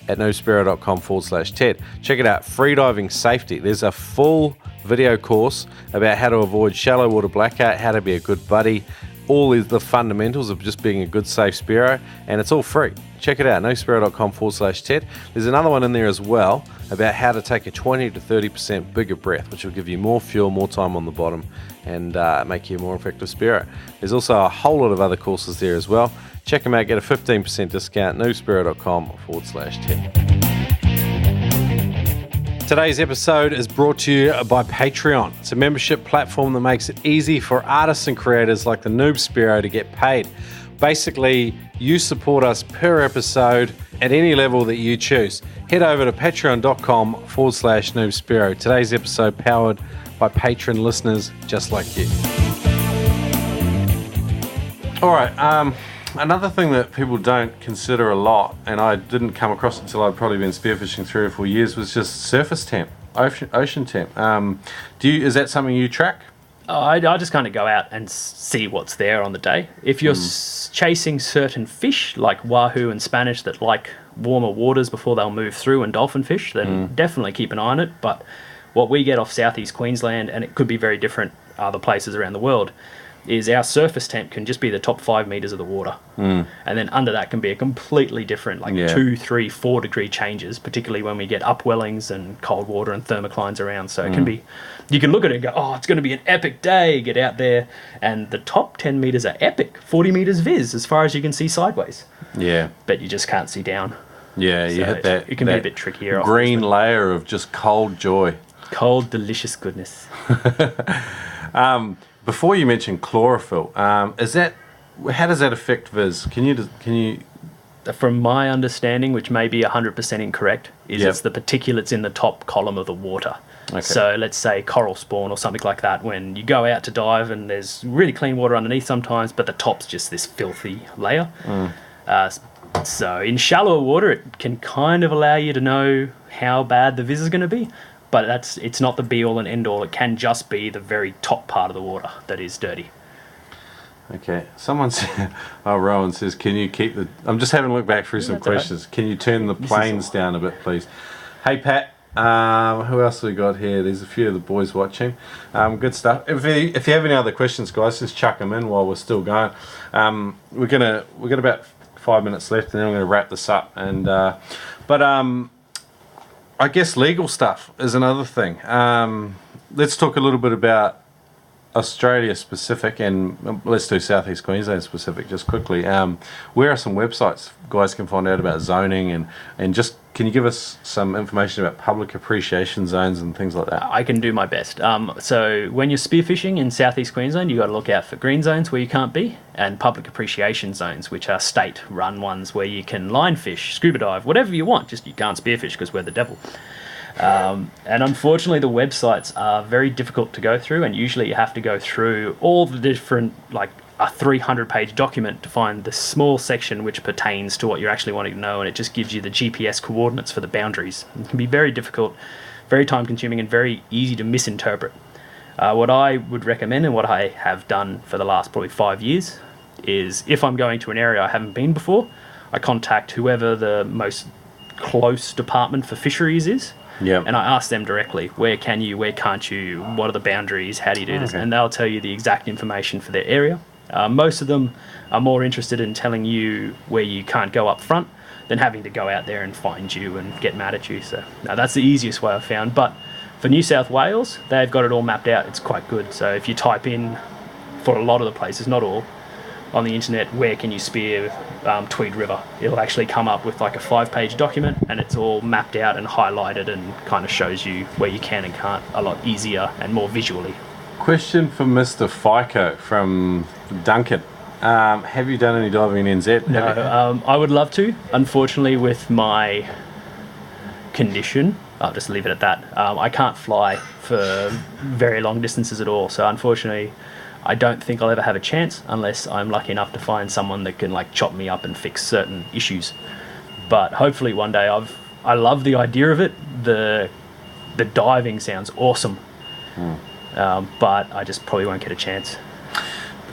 at noobspearo.com/TED. Check it out, Freediving Safety. There's a full video course about how to avoid shallow water blackout, how to be a good buddy, all the fundamentals of just being a good, safe Spearo, and it's all free. Check it out, noobspearo.com/TED. There's another one in there as well about how to take a 20 to 30% bigger breath, which will give you more fuel, more time on the bottom, and make you a more effective Spearo. There's also a whole lot of other courses there as well. Check them out, get a 15% discount, noobspearo.com/TED. Today's episode is brought to you by Patreon. It's a membership platform that makes it easy for artists and creators like the Noob Spearo to get paid. Basically, you support us per episode at any level that you choose. Head over to patreon.com/Noob Spearo. Today's episode powered by patron listeners just like you. All right. Another thing that people don't consider a lot, and I didn't come across it until I'd probably been spearfishing 3 or 4 years, was just surface temp, ocean temp. Is that something you track? I just kind of go out and see what's there on the day. If you're chasing certain fish, like wahoo and Spanish, that like warmer waters before they'll move through, and dolphin fish, then definitely keep an eye on it. But what we get off southeast Queensland, and it could be very different other places around the world, is our surface temp can just be the top 5 meters of the water. And then under that can be a completely different, 2, 3, 4 degree changes, particularly when we get upwellings and cold water and thermoclines around. So it can be, you can look at it and go, oh, it's going to be an epic day, get out there. And the top 10 meters are epic, 40 meters viz, as far as you can see sideways. Yeah. But you just can't see down. Yeah, you hit that. It can be a bit trickier. Green layer of just cold joy. Cold, delicious goodness. Before you mentioned chlorophyll, how does that affect viz? Can you? From my understanding, which may be 100% incorrect, is it's the particulates in the top column of the water. Okay. So let's say coral spawn or something like that. When you go out to dive and there's really clean water underneath sometimes, but the top's just this filthy layer. So in shallower water, it can kind of allow you to know how bad the viz is going to be. But it's not the be-all and end-all. It can just be the very top part of the water that is dirty. Okay. Someone said, Rowan says, can you keep the... I'm just having a look back through some questions. Right. Can you turn the planes down a bit, please? Hey, Pat. Who else have we got here? There's a few of the boys watching. Good stuff. If you have any other questions, guys, just chuck them in while we're still going. We've got about 5 minutes left, and then I'm going to wrap this up. And I guess legal stuff is another thing. Let's talk a little bit about Australia specific, and let's do Southeast Queensland specific just quickly. Where are some websites guys can find out about zoning, and just can you give us some information about public appreciation zones and things like that? I can do my best. So when you're spearfishing in Southeast Queensland, you've got to look out for green zones where you can't be, and public appreciation zones, which are state-run ones where you can line fish, scuba dive, whatever you want, just you can't spearfish because we're the devil. And unfortunately the websites are very difficult to go through, and usually you have to go through all the different, like a 300-page document to find the small section which pertains to what you're actually wanting to know, and it just gives you the GPS coordinates for the boundaries. It can be very difficult, very time-consuming, and very easy to misinterpret. What I would recommend, and what I have done for the last probably 5 years, is if I'm going to an area I haven't been before, I contact whoever the most close department for fisheries is. Yep. And I ask them directly, where can you, where can't you, what are the boundaries, how do you do this? And they'll tell you the exact information for their area. Most of them are more interested in telling you where you can't go up front than having to go out there and find you and get mad at you. So that's the easiest way I've found. But for New South Wales, they've got it all mapped out. It's quite good. So if you type in, for a lot of the places, not all, on the internet, where can you spear Tweed River, it'll actually come up with like a 5-page document, and it's all mapped out and highlighted and kind of shows you where you can and can't a lot easier and more visually. Question for Mr. FICO from Duncan. Have you done any diving in NZ? No, I would love to. Unfortunately, with my condition, I'll just leave it at that. I can't fly for very long distances at all, so unfortunately I don't think I'll ever have a chance unless I'm lucky enough to find someone that can like chop me up and fix certain issues. But hopefully one day. I love the idea of it. The diving sounds awesome, but I just probably won't get a chance.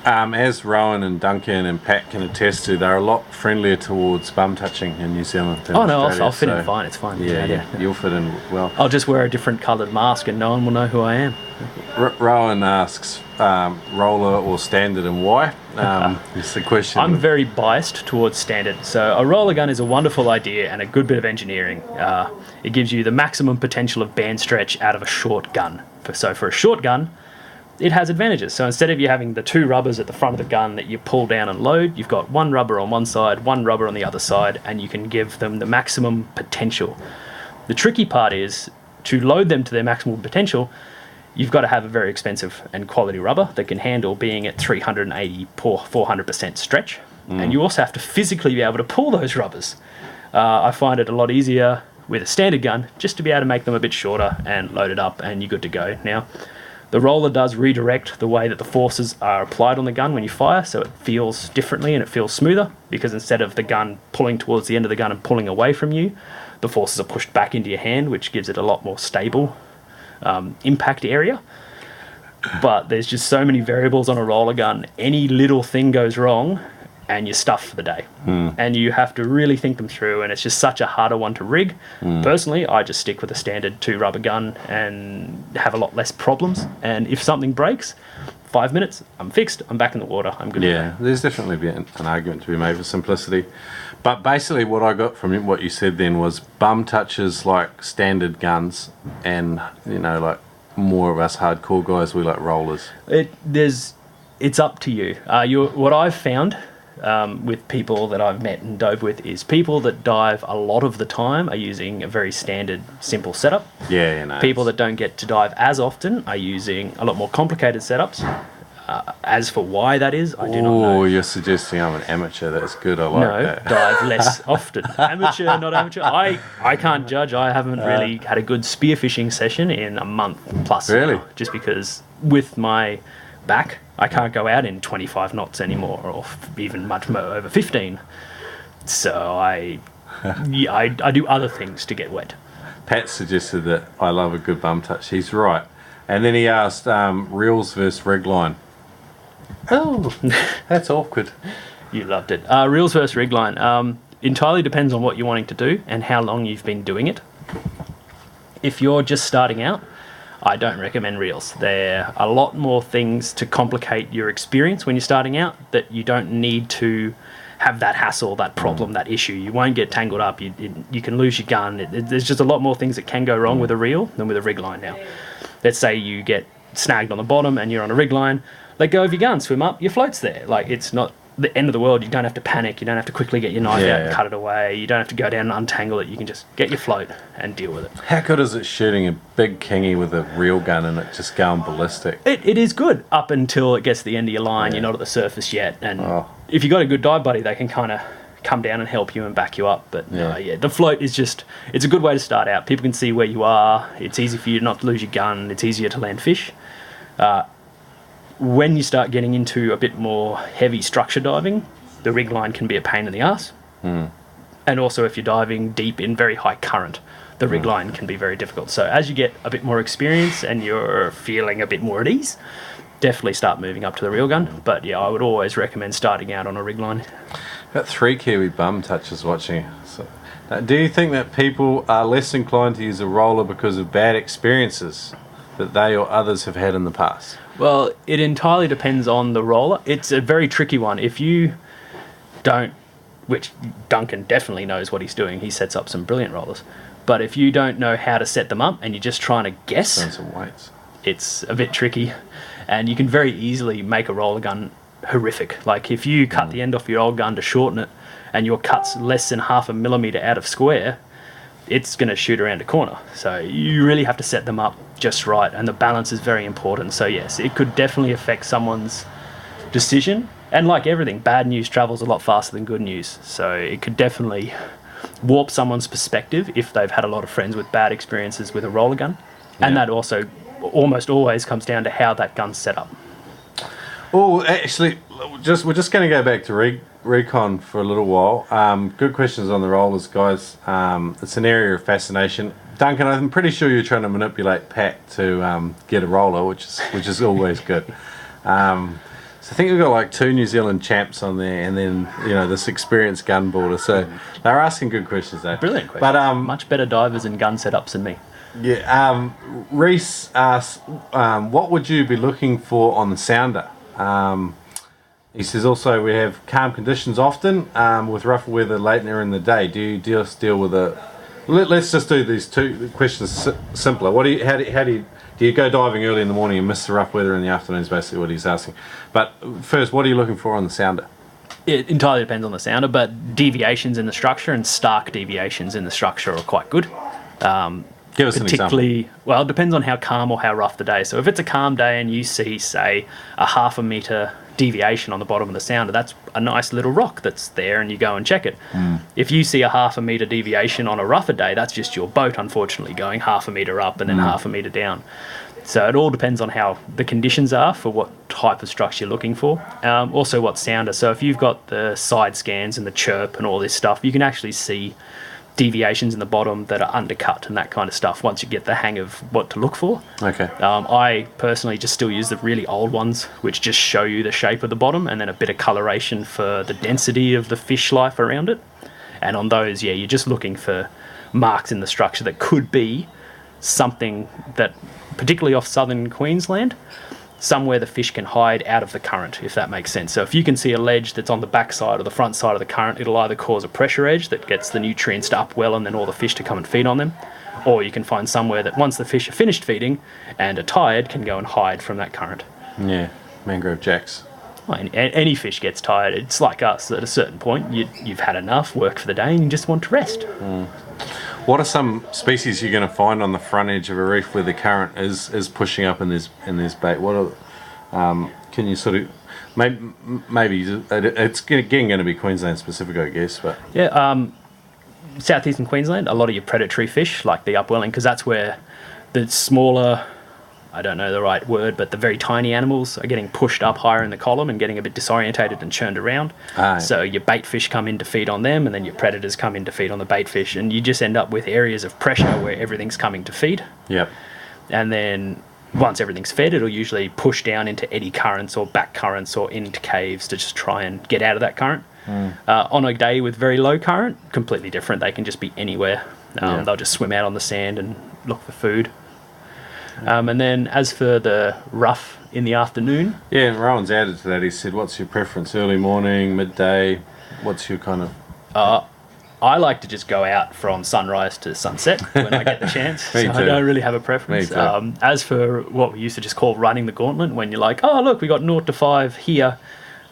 As Rowan and Duncan and Pat can attest to, they're a lot friendlier towards bum touching in New Zealand than Australia. I'll fit in fine. It's fine. Yeah, you'll fit in well. I'll just wear a different coloured mask and no one will know who I am. Rowan asks roller or standard, and why? It's the question. I'm very biased towards standard. So a roller gun is a wonderful idea and a good bit of engineering. It gives you the maximum potential of band stretch out of a short gun. So for a short gun, it has advantages. So instead of you having the 2 rubbers at the front of the gun that you pull down and load, you've got 1 rubber on one side, 1 rubber on the other side, and you can give them the maximum potential. The tricky part is to load them to their maximum potential, you've got to have a very expensive and quality rubber that can handle being at 380, 400% stretch. And you also have to physically be able to pull those rubbers. I find it a lot easier with a standard gun just to be able to make them a bit shorter and load it up and you're good to go. Now, The roller does redirect the way that the forces are applied on the gun when you fire, so it feels differently and it feels smoother, because instead of the gun pulling towards the end of the gun and pulling away from you, the forces are pushed back into your hand, which gives it a lot more stable impact area. But there's just so many variables on a roller gun. Any little thing goes wrong and you're stuffed for the day. And you have to really think them through, and it's just such a harder one to rig. Personally, I just stick with a standard 2 rubber gun and have a lot less problems. And if something breaks, 5 minutes, I'm fixed, I'm back in the water, I'm good. Yeah, there's definitely an argument to be made for simplicity. But basically what I got from what you said then was bum touches like standard guns, and, you know, like more of us hardcore guys, we like rollers. It's up to you. What I've found with people that I've met and dove with is people that dive a lot of the time are using a very standard, simple setup. Yeah, you know. People that don't get to dive as often are using a lot more complicated setups. As for why that is, I do not know. Oh, you're suggesting I'm an amateur. That's good. I like that. Dive less often. Amateur, not amateur. I can't judge. I haven't really had a good spearfishing session in a month plus. Really? Now, just because with my back, I can't go out in 25 knots anymore, or even much more over 15. So I do other things to get wet. Pat suggested that I love a good bum touch. He's right. And then he asked reels versus rig line. Oh, that's awkward. You loved it. Reels versus rig line. Entirely depends on what you're wanting to do and how long you've been doing it. If you're just starting out, I don't recommend reels. There are a lot more things to complicate your experience when you're starting out that you don't need to have that hassle, that problem, that issue. You won't get tangled up. You can lose your gun. There's just a lot more things that can go wrong with a reel than with a rig line now. Let's say you get snagged on the bottom and you're on a rig line. Let go of your gun, swim up, your float's there. Like, it's not the end of the world. You don't have to panic. You don't have to quickly get your knife out and cut it away. You don't have to go down and untangle it. You can just get your float and deal with it. How good is it shooting a big kingy with a reel gun and it just going ballistic? It is good up until it gets to the end of your line. You're not at the surface yet. And if you've got a good dive buddy, they can kind of come down and help you and back you up. But the float is just, it's a good way to start out. People can see where you are. It's easy for you not to lose your gun. It's easier to land fish. When you start getting into a bit more heavy structure diving, the rig line can be a pain in the ass. And also if you're diving deep in very high current, the rig line can be very difficult. So as you get a bit more experience and you're feeling a bit more at ease, definitely start moving up to the reel gun. But yeah, I would always recommend starting out on a rig line. Got 3 Kiwi bum touches watching. So, do you think that people are less inclined to use a roller because of bad experiences that they or others have had in the past? Well, it entirely depends on the roller. It's a very tricky one. If you don't, which Duncan definitely knows what he's doing, he sets up some brilliant rollers. But if you don't know how to set them up and you're just trying to guess, some weights, it's a bit tricky. And you can very easily make a roller gun horrific. Like if you cut the end off your old gun to shorten it and your cut's less than 0.5 millimeter out of square, it's going to shoot around a corner. So you really have to set them up just right, and the balance is very important. So yes, it could definitely affect someone's decision. And like everything, bad news travels a lot faster than good news. So it could definitely warp someone's perspective if they've had a lot of friends with bad experiences with a roller gun. And that also almost always comes down to how that gun's set up. Oh, actually, we're just going to go back to recon for a little while. Good questions on the rollers, guys. It's an area of fascination. Duncan, I'm pretty sure you're trying to manipulate Pat to get a roller, which is always good. So I think we've got like 2 New Zealand champs on there, and then this experienced gunboarder. So they're asking good questions there. Brilliant questions. But much better divers and gun setups than me. Yeah. Reese asks, what would you be looking for on the sounder? He says also we have calm conditions often with rougher weather later in the day. Do you just deal with a? Let's just do these 2 questions simpler. How do you go diving early in the morning and miss the rough weather in the afternoon? Is basically what he's asking. But first, what are you looking for on the sounder? It entirely depends on the sounder, but deviations in the structure and stark deviations in the structure are quite good. Give us an example. Well, it depends on how calm or how rough the day. So if it's a calm day and you see, say, a 0.5 meter deviation on the bottom of the sounder, that's a nice little rock that's there and you go and check it. If you see a 0.5 meter deviation on a rougher day, that's just your boat, unfortunately, going 0.5 meter up and then 0.5 meter down. So it all depends on how the conditions are for what type of structure you're looking for. Also what sounder. So if you've got the side scans and the chirp and all this stuff, you can actually see deviations in the bottom that are undercut and that kind of stuff once you get the hang of what to look for. Okay. I personally just still use the really old ones, which just show you the shape of the bottom and then a bit of coloration for the density of the fish life around it. And on those, yeah, you're just looking for marks in the structure that could be something that, particularly off southern Queensland, somewhere the fish can hide out of the current, if that makes sense. So if you can see a ledge that's on the back side or the front side of the current, it'll either cause a pressure edge that gets the nutrients to upwell and then all the fish to come and feed on them, or you can find somewhere that once the fish are finished feeding and are tired, can go and hide from that current. Yeah, mangrove jacks. Well, any fish gets tired. It's like us. At a certain point, you've had enough, work for the day, and you just want to rest. What are some species you're going to find on the front edge of a reef where the current is pushing up and there's bait? What are, can you sort of maybe it's again going to be Queensland specific, I guess, but yeah, southeastern Queensland, a lot of your predatory fish like the upwelling, because that's where the smaller, I don't know the right word, but the very tiny animals are getting pushed up higher in the column and getting a bit disorientated and churned around. So your bait fish come in to feed on them, and then your predators come in to feed on the bait fish, and you just end up with areas of pressure where everything's coming to feed. Yep. And then once everything's fed, it'll usually push down into eddy currents or back currents or into caves to just try and get out of that current. On a day with very low current, completely different. They can just be anywhere. They'll just swim out on the sand and look for food. And then as for the rough in the afternoon... Yeah, and Rowan's added to that. He said, what's your preference? Early morning, midday? What's your kind of... I like to just go out from sunrise to sunset when I get the chance. So I don't really have a preference. As for what we used to just call running the gauntlet, when you're like, oh, look, we got 0 to 5 here,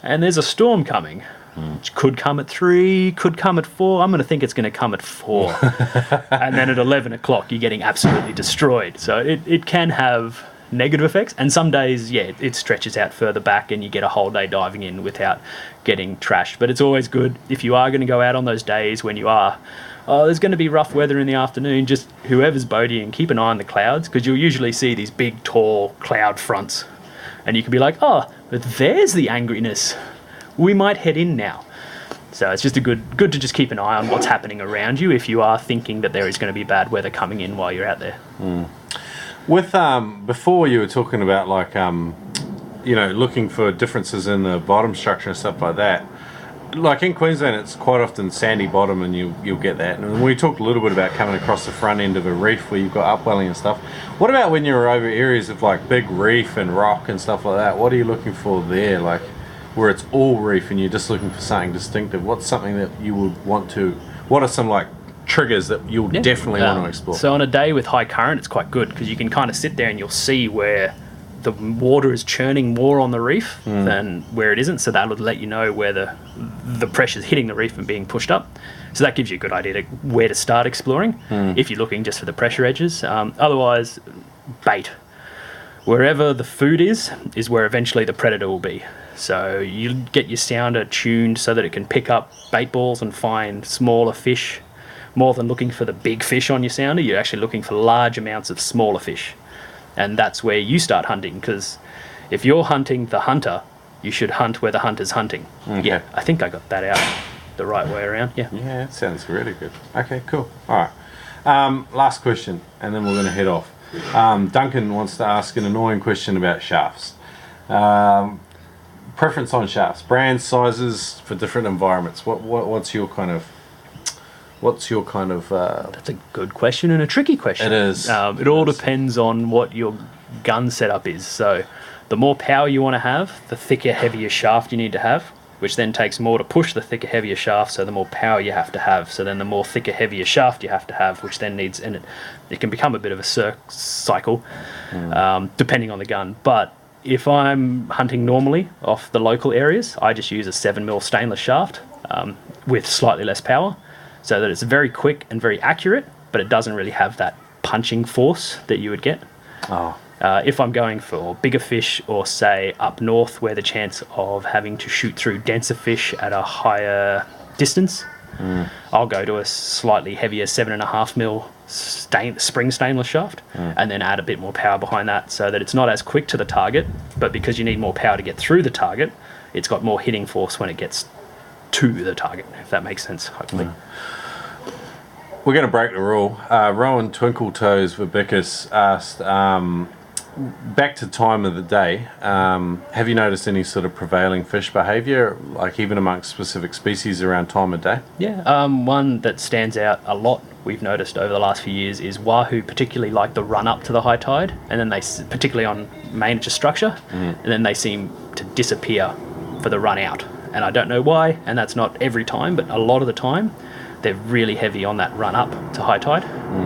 and there's a storm coming. Which could come at 3, could come at 4. I'm going to think it's going to come at 4. And then at 11 o'clock, you're getting absolutely destroyed. So it can have negative effects. And some days, yeah, it stretches out further back and you get a whole day diving in without getting trashed. But it's always good if you are going to go out on those days when you are, there's going to be rough weather in the afternoon, just whoever's boating, keep an eye on the clouds, because you'll usually see these big, tall cloud fronts. And you can be like, oh, but there's the angriness. We might head in now. So it's just good to just keep an eye on what's happening around you if you are thinking that there is going to be bad weather coming in while you're out there. With before you were talking about like looking for differences in the bottom structure and stuff like that. Like in Queensland, it's quite often sandy bottom, and you'll get that. And we talked a little bit about coming across the front end of a reef where you've got upwelling and stuff. What about when you're over areas of like big reef and rock and stuff like that? What are you looking for there? Like, where it's all reef and you're just looking for something distinctive, what's something that you would want to... What are some like triggers that you'll definitely want to explore? So on a day with high current, it's quite good because you can kind of sit there and you'll see where the water is churning more on the reef than where it isn't. So that'll let you know where the pressure's hitting the reef and being pushed up. So that gives you a good idea to where to start exploring if you're looking just for the pressure edges. Otherwise, bait. Wherever the food is where eventually the predator will be. So you get your sounder tuned so that it can pick up bait balls and find smaller fish. More than looking for the big fish on your sounder, you're actually looking for large amounts of smaller fish. And that's where you start hunting, because if you're hunting the hunter, you should hunt where the hunter's hunting. Okay. Yeah, I think I got that out the right way around. Yeah, that sounds really good. Okay, cool. All right. Last question, and then we're going to head off. Duncan wants to ask an annoying question about shafts. Preference on shafts, brands, sizes for different environments. What's your kind of that's a good question and a tricky question. It is. It all depends on what your gun setup is. So the more power you want to have, the thicker, heavier shaft you need to have, which then takes more to push the thicker, heavier shaft, so the more power you have to have. So then the more thicker, heavier shaft you have to have, which then needs... And it can become a bit of a cycle, depending on the gun. But if I'm hunting normally off the local areas, I just use a 7mm stainless shaft with slightly less power, so that it's very quick and very accurate, but it doesn't really have that punching force that you would get. If I'm going for bigger fish, or say up north where the chance of having to shoot through denser fish at a higher distance, I'll go to a slightly heavier 7.5mm spring stainless shaft, and then add a bit more power behind that so that it's not as quick to the target, but because you need more power to get through the target, it's got more hitting force when it gets to the target, if that makes sense, hopefully. We're going to break the rule. Rowan Twinkletoes Verbicus asked, back to time of the day, have you noticed any sort of prevailing fish behaviour, like even amongst specific species around time of day? Yeah, one that stands out a lot we've noticed over the last few years is wahoo particularly like the run up to the high tide, and then they, particularly on major structure, and then they seem to disappear for the run out. And I don't know why, and that's not every time, but a lot of the time, they're really heavy on that run up to high tide.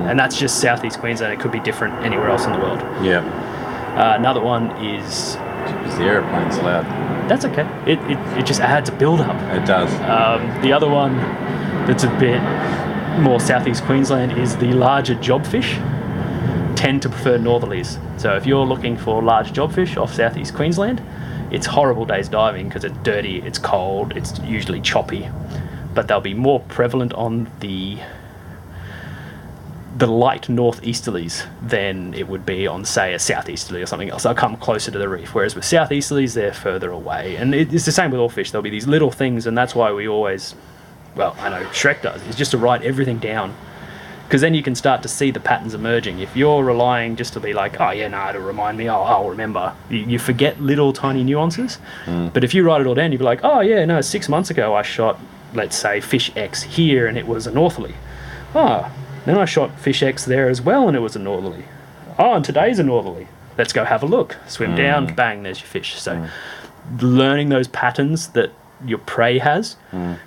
And that's just southeast Queensland. It could be different anywhere else in the world. Yeah. Another one is... Because the aeroplane's loud. That's okay. It just adds a build-up. It does. The other one that's a bit more southeast Queensland is the larger jobfish tend to prefer northerlies. So if you're looking for large jobfish off southeast Queensland, it's horrible days diving because it's dirty, it's cold, it's usually choppy. But they'll be more prevalent on the light northeasterlies than it would be on, say, a southeasterly or something else. They'll come closer to the reef, whereas with southeasterlies, they're further away. And it's the same with all fish. There'll be these little things, and that's why we always, well, I know Shrek does, is just to write everything down. Because then you can start to see the patterns emerging. If you're relying just to be like, oh yeah, no, it'll remind me, I'll remember. You forget little tiny nuances. But if you write it all down, you'll be like, oh yeah, no, 6 months ago I shot, let's say, fish X here and it was a northerly. Oh, then I shot fish X there as well and it was a northerly. Oh, and today's a northerly. Let's go have a look. Swim down, bang, there's your fish. So learning those patterns that your prey has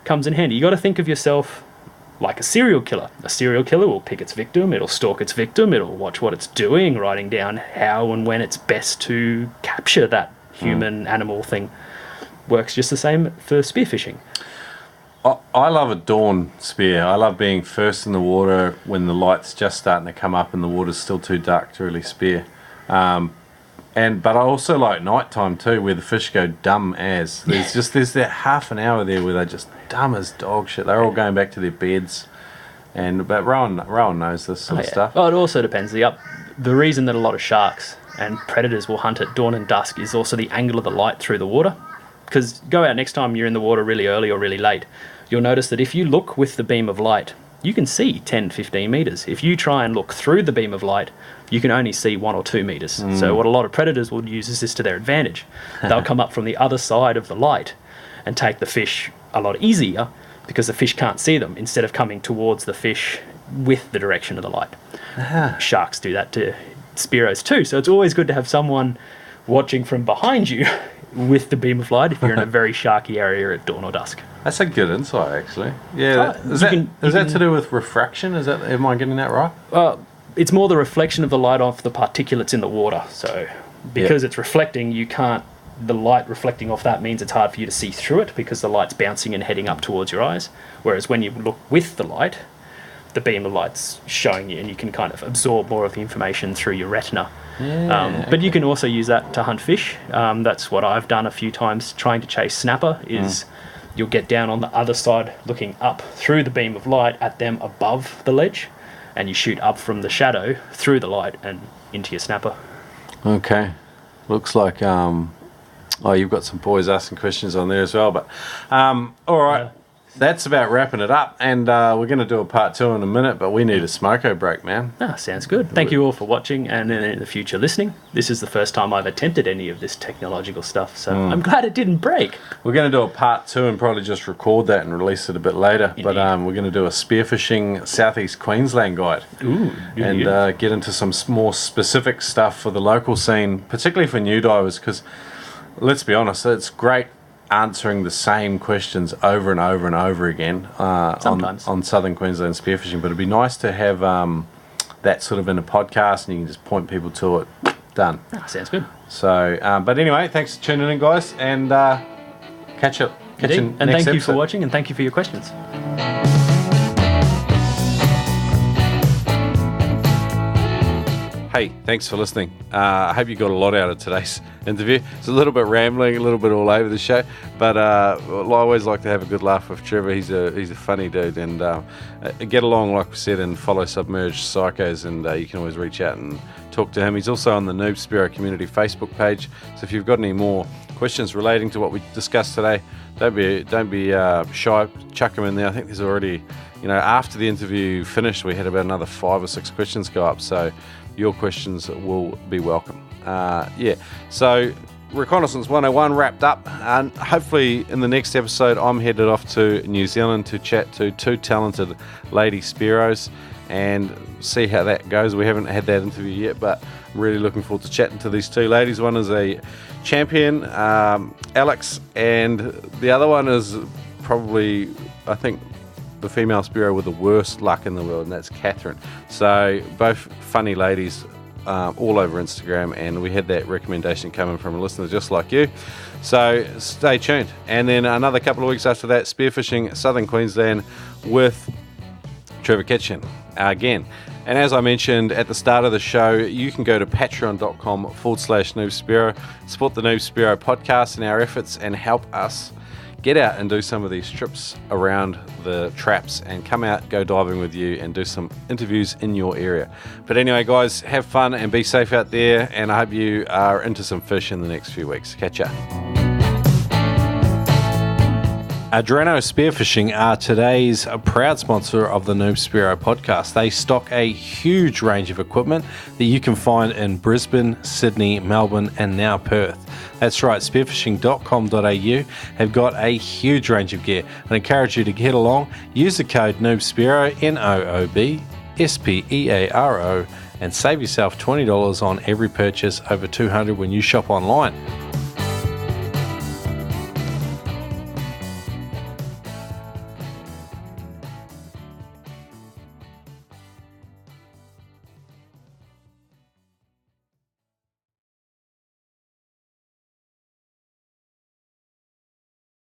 comes in handy. You got to think of yourself like a serial killer. A serial killer will pick its victim, it'll stalk its victim, it'll watch what it's doing, writing down how and when it's best to capture that human-animal thing. Works just the same for spearfishing. I love a dawn spear. I love being first in the water when the light's just starting to come up and the water's still too dark to really spear. But I also like nighttime too, where the fish go dumb as. There's that half an hour there where they're just dumb as dog shit. They're all going back to their beds. But Rowan knows this sort of stuff. Well, it also depends. The reason that a lot of sharks and predators will hunt at dawn and dusk is also the angle of the light through the water. Because go out next time you're in the water really early or really late, you'll notice that if you look with the beam of light, you can see 10, 15 metres. If you try and look through the beam of light, you can only see 1 or 2 metres. So what a lot of predators will use is this to their advantage. They'll come up from the other side of the light and take the fish a lot easier because the fish can't see them, instead of coming towards the fish with the direction of the light. Sharks do that to Spearos too, so it's always good to have someone watching from behind you with the beam of light if you're in a very sharky area at dawn or dusk. That's a good insight, actually. Yeah, is that to do with refraction? Am I getting that right? It's more the reflection of the light off the particulates in the water. So because it's reflecting, the light reflecting off that means it's hard for you to see through it because the light's bouncing and heading up towards your eyes. Whereas when you look with the light, the beam of light's showing you and you can kind of absorb more of the information through your retina. But you can also use that to hunt fish. That's what I've done a few times trying to chase snapper is you'll get down on the other side looking up through the beam of light at them above the ledge, and you shoot up from the shadow through the light and into your snapper. Okay. Looks like you've got some boys asking questions on there as well, but all right. That's about wrapping it up, and we're going to do a part 2 in a minute, but we need a smoko break, man. Sounds good. Thank you all for watching and in the future listening. This is the first time I've attempted any of this technological stuff, so I'm glad it didn't break. We're going to do a part 2 and probably just record that and release it a bit later. Indeed. But we're going to do a spearfishing Southeast Queensland guide. And get into some more specific stuff for the local scene, particularly for new divers, because let's be honest, it's great answering the same questions over and over and over again on southern Queensland spearfishing, but it'd be nice to have that sort of in a podcast and you can just point people to it. Done. Sounds good. So but anyway, thanks for tuning in, guys, and catch you and next thank you episode. for watching, and thank you for your questions. Hey, thanks for listening. I hope you got a lot out of today's interview. It's a little bit rambling, a little bit all over the show, but I always like to have a good laugh with Trevor. He's a funny dude, and get along, like we said, and follow Submerged Psychos, and you can always reach out and talk to him. He's also on the Noob Spearo Community Facebook page, so if you've got any more questions relating to what we discussed today, don't be shy, chuck them in there. I think there's already, after the interview finished, we had about another 5 or 6 questions go up, so your questions will be welcome. So Reconnaissance 101 wrapped up, and hopefully in the next episode I'm headed off to New Zealand to chat to 2 talented lady Spearos and see how that goes. We haven't had that interview yet, but I'm really looking forward to chatting to these 2 ladies. One is a champion, Alex, and the other one is probably, I think, the female Spearo with the worst luck in the world, and that's Catherine. So both funny ladies, all over Instagram, and we had that recommendation coming from a listener just like you. So stay tuned. And then another couple of weeks after that, Spearfishing Southern Queensland with Trevor Ketchion again. And as I mentioned at the start of the show, you can go to patreon.com/Noob Spearo, support the Noob Spearo podcast and our efforts, and help us get out and do some of these trips around the traps and come out, go diving with you, and do some interviews in your area. But anyway, guys, have fun and be safe out there, and I hope you are into some fish in the next few weeks. Catch ya. Adreno Spearfishing are today's proud sponsor of the Noob Spearo podcast. They stock a huge range of equipment that you can find in Brisbane, Sydney, Melbourne, and now Perth. That's right, spearfishing.com.au have got a huge range of gear. I encourage you to get along, use the code Noob Spearo, Noob Spearo, and save yourself $20 on every purchase over $200 when you shop online.